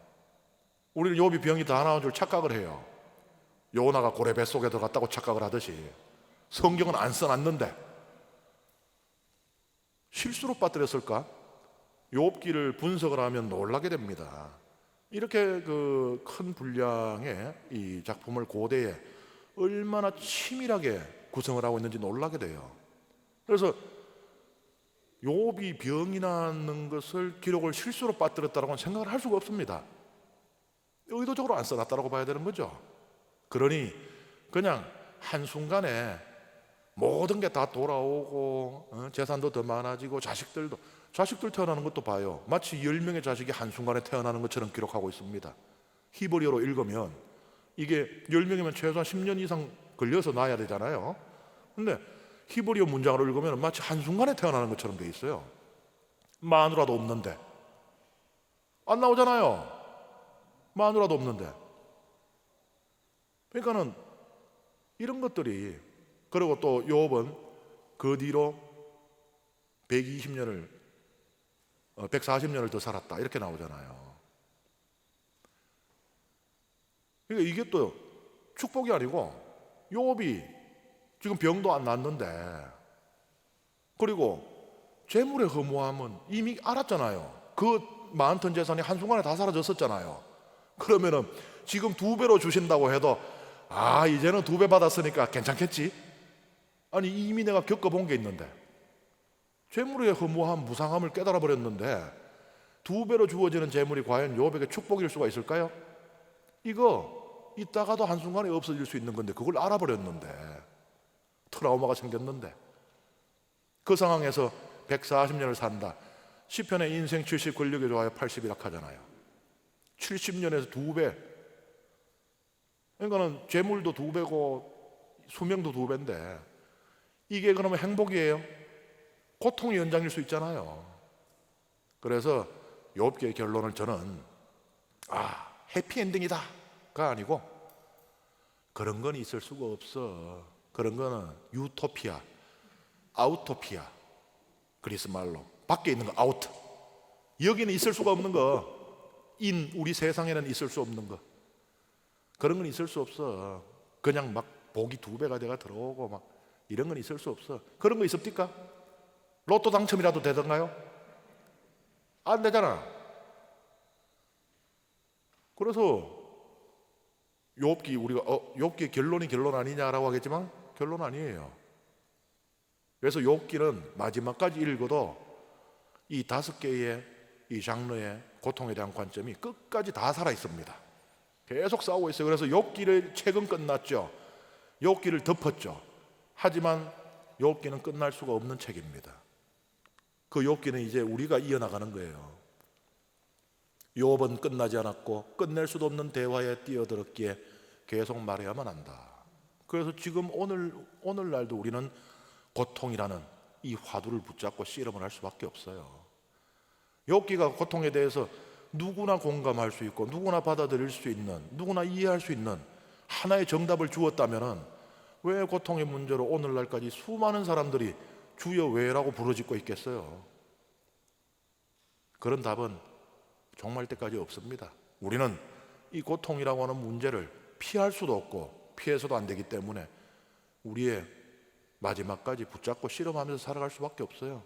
우리는 욥이 병이 다 나온 줄 착각을 해요. 요나가 고래 뱃속에 들어갔다고 착각을 하듯이. 성경은 안 써놨는데 실수로 빠뜨렸을까? 욥기를 분석을 하면 놀라게 됩니다. 이렇게 그 큰 분량의 이 작품을 고대에 얼마나 치밀하게 구성을 하고 있는지 놀라게 돼요. 그래서 욥이 병이 나는 것을 기록을 실수로 빠뜨렸다고는 생각을 할 수가 없습니다. 의도적으로 안 써놨다고 봐야 되는 거죠. 그러니 그냥 한순간에 모든 게 다 돌아오고 재산도 더 많아지고 자식들 태어나는 것도 봐요. 마치 10명의 자식이 한순간에 태어나는 것처럼 기록하고 있습니다. 히브리어로 읽으면 이게 10명이면 최소한 10년 이상 걸려서 낳아야 되잖아요. 근데 히브리어 문장으로 읽으면 마치 한순간에 태어나는 것처럼 돼 있어요. 마누라도 없는데 안 나오잖아요. 마누라도 없는데. 그러니까는 이런 것들이, 그리고 또 욥은 그 뒤로 140년을 더 살았다 이렇게 나오잖아요. 그러니까 이게 또 축복이 아니고, 욥이 지금 병도 안 났는데, 그리고 재물의 허무함은 이미 알았잖아요. 그 많던 재산이 한순간에 다 사라졌었잖아요. 그러면은 지금 2배로 주신다고 해도 이제는 2배 받았으니까 괜찮겠지? 아니 이미 내가 겪어본 게 있는데, 재물의 허무함, 무상함을 깨달아 버렸는데 2배로 주어지는 재물이 과연 욥에게 축복일 수가 있을까요? 이거 이따가도 한순간에 없어질 수 있는 건데 그걸 알아버렸는데, 트라우마가 생겼는데, 그 상황에서 140년을 산다. 시편에 인생 70 권력이 좋아요 80이라 하잖아요. 70년에서 2배. 그러니까는 재물도 2배고 수명도 2배인데 이게 그러면 행복이에요? 고통의 연장일 수 있잖아요. 그래서 욥기의 결론을 저는 해피엔딩이다가 아니고, 그런 건 있을 수가 없어. 그런 거는 유토피아, 아우토피아, 그리스 말로 밖에 있는 거 아우트, 여기는 있을 수가 없는 거, 우리 세상에는 있을 수 없는 거, 그런 건 있을 수 없어. 그냥 막 복이 2배가 돼가 들어오고 막 이런 건 있을 수 없어. 그런 거 있습니까? 로또 당첨이라도 되던가요? 안 되잖아. 그래서 욥기, 우리가 욥기 결론이 결론 아니냐라고 하겠지만 결론 아니에요. 그래서 욥기는 마지막까지 읽어도 이 5개의 이 장르의 고통에 대한 관점이 끝까지 다 살아 있습니다. 계속 싸우고 있어요. 그래서 욥기를 책은 끝났죠. 욥기를 덮었죠. 하지만 욥기는 끝날 수가 없는 책입니다. 그 욥기는 이제 우리가 이어나가는 거예요. 욥은 끝나지 않았고 끝낼 수도 없는 대화에 뛰어들었기에 계속 말해야만 한다. 그래서 지금 오늘날도 우리는 고통이라는 이 화두를 붙잡고 씨름을 할 수밖에 없어요. 욥기가 고통에 대해서 누구나 공감할 수 있고 누구나 받아들일 수 있는, 누구나 이해할 수 있는 하나의 정답을 주었다면 왜 고통의 문제로 오늘날까지 수많은 사람들이 주여 왜라고 부르짖고 있겠어요? 그런 답은 종말 때까지 없습니다. 우리는 이 고통이라고 하는 문제를 피할 수도 없고 피해서도 안 되기 때문에 우리의 마지막까지 붙잡고 씨름하면서 살아갈 수밖에 없어요.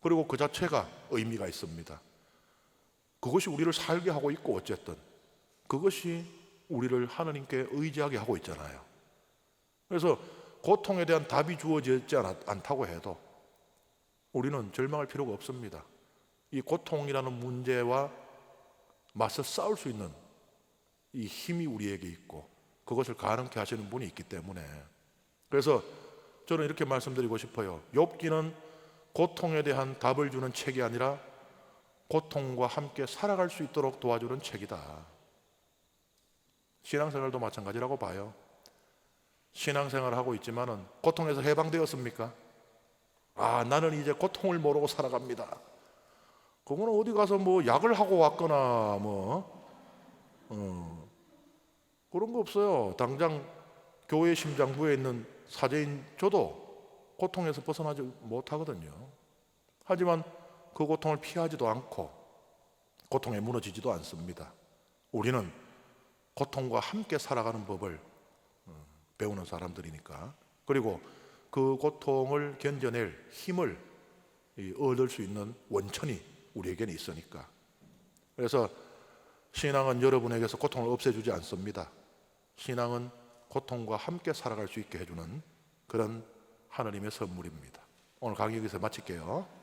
그리고 그 자체가 의미가 있습니다. 그것이 우리를 살게 하고 있고, 어쨌든 그것이 우리를 하나님께 의지하게 하고 있잖아요. 그래서 고통에 대한 답이 주어지지 않다고 해도 우리는 절망할 필요가 없습니다. 이 고통이라는 문제와 맞서 싸울 수 있는 이 힘이 우리에게 있고 그것을 가능케 하시는 분이 있기 때문에, 그래서 저는 이렇게 말씀드리고 싶어요. 욥기는 고통에 대한 답을 주는 책이 아니라 고통과 함께 살아갈 수 있도록 도와주는 책이다. 신앙생활도 마찬가지라고 봐요. 신앙생활을 하고 있지만은 고통에서 해방되었습니까? 나는 이제 고통을 모르고 살아갑니다. 그거는 어디 가서 뭐 약을 하고 왔거나 그런 거 없어요. 당장 교회 심장부에 있는 사제인 저도 고통에서 벗어나지 못하거든요. 하지만 그 고통을 피하지도 않고 고통에 무너지지도 않습니다. 우리는 고통과 함께 살아가는 법을 배우는 사람들이니까. 그리고 그 고통을 견뎌낼 힘을 얻을 수 있는 원천이 우리에게는 있으니까. 그래서 신앙은 여러분에게서 고통을 없애주지 않습니다. 신앙은 고통과 함께 살아갈 수 있게 해주는 그런 하나님의 선물입니다. 오늘 강의 여기서 마칠게요.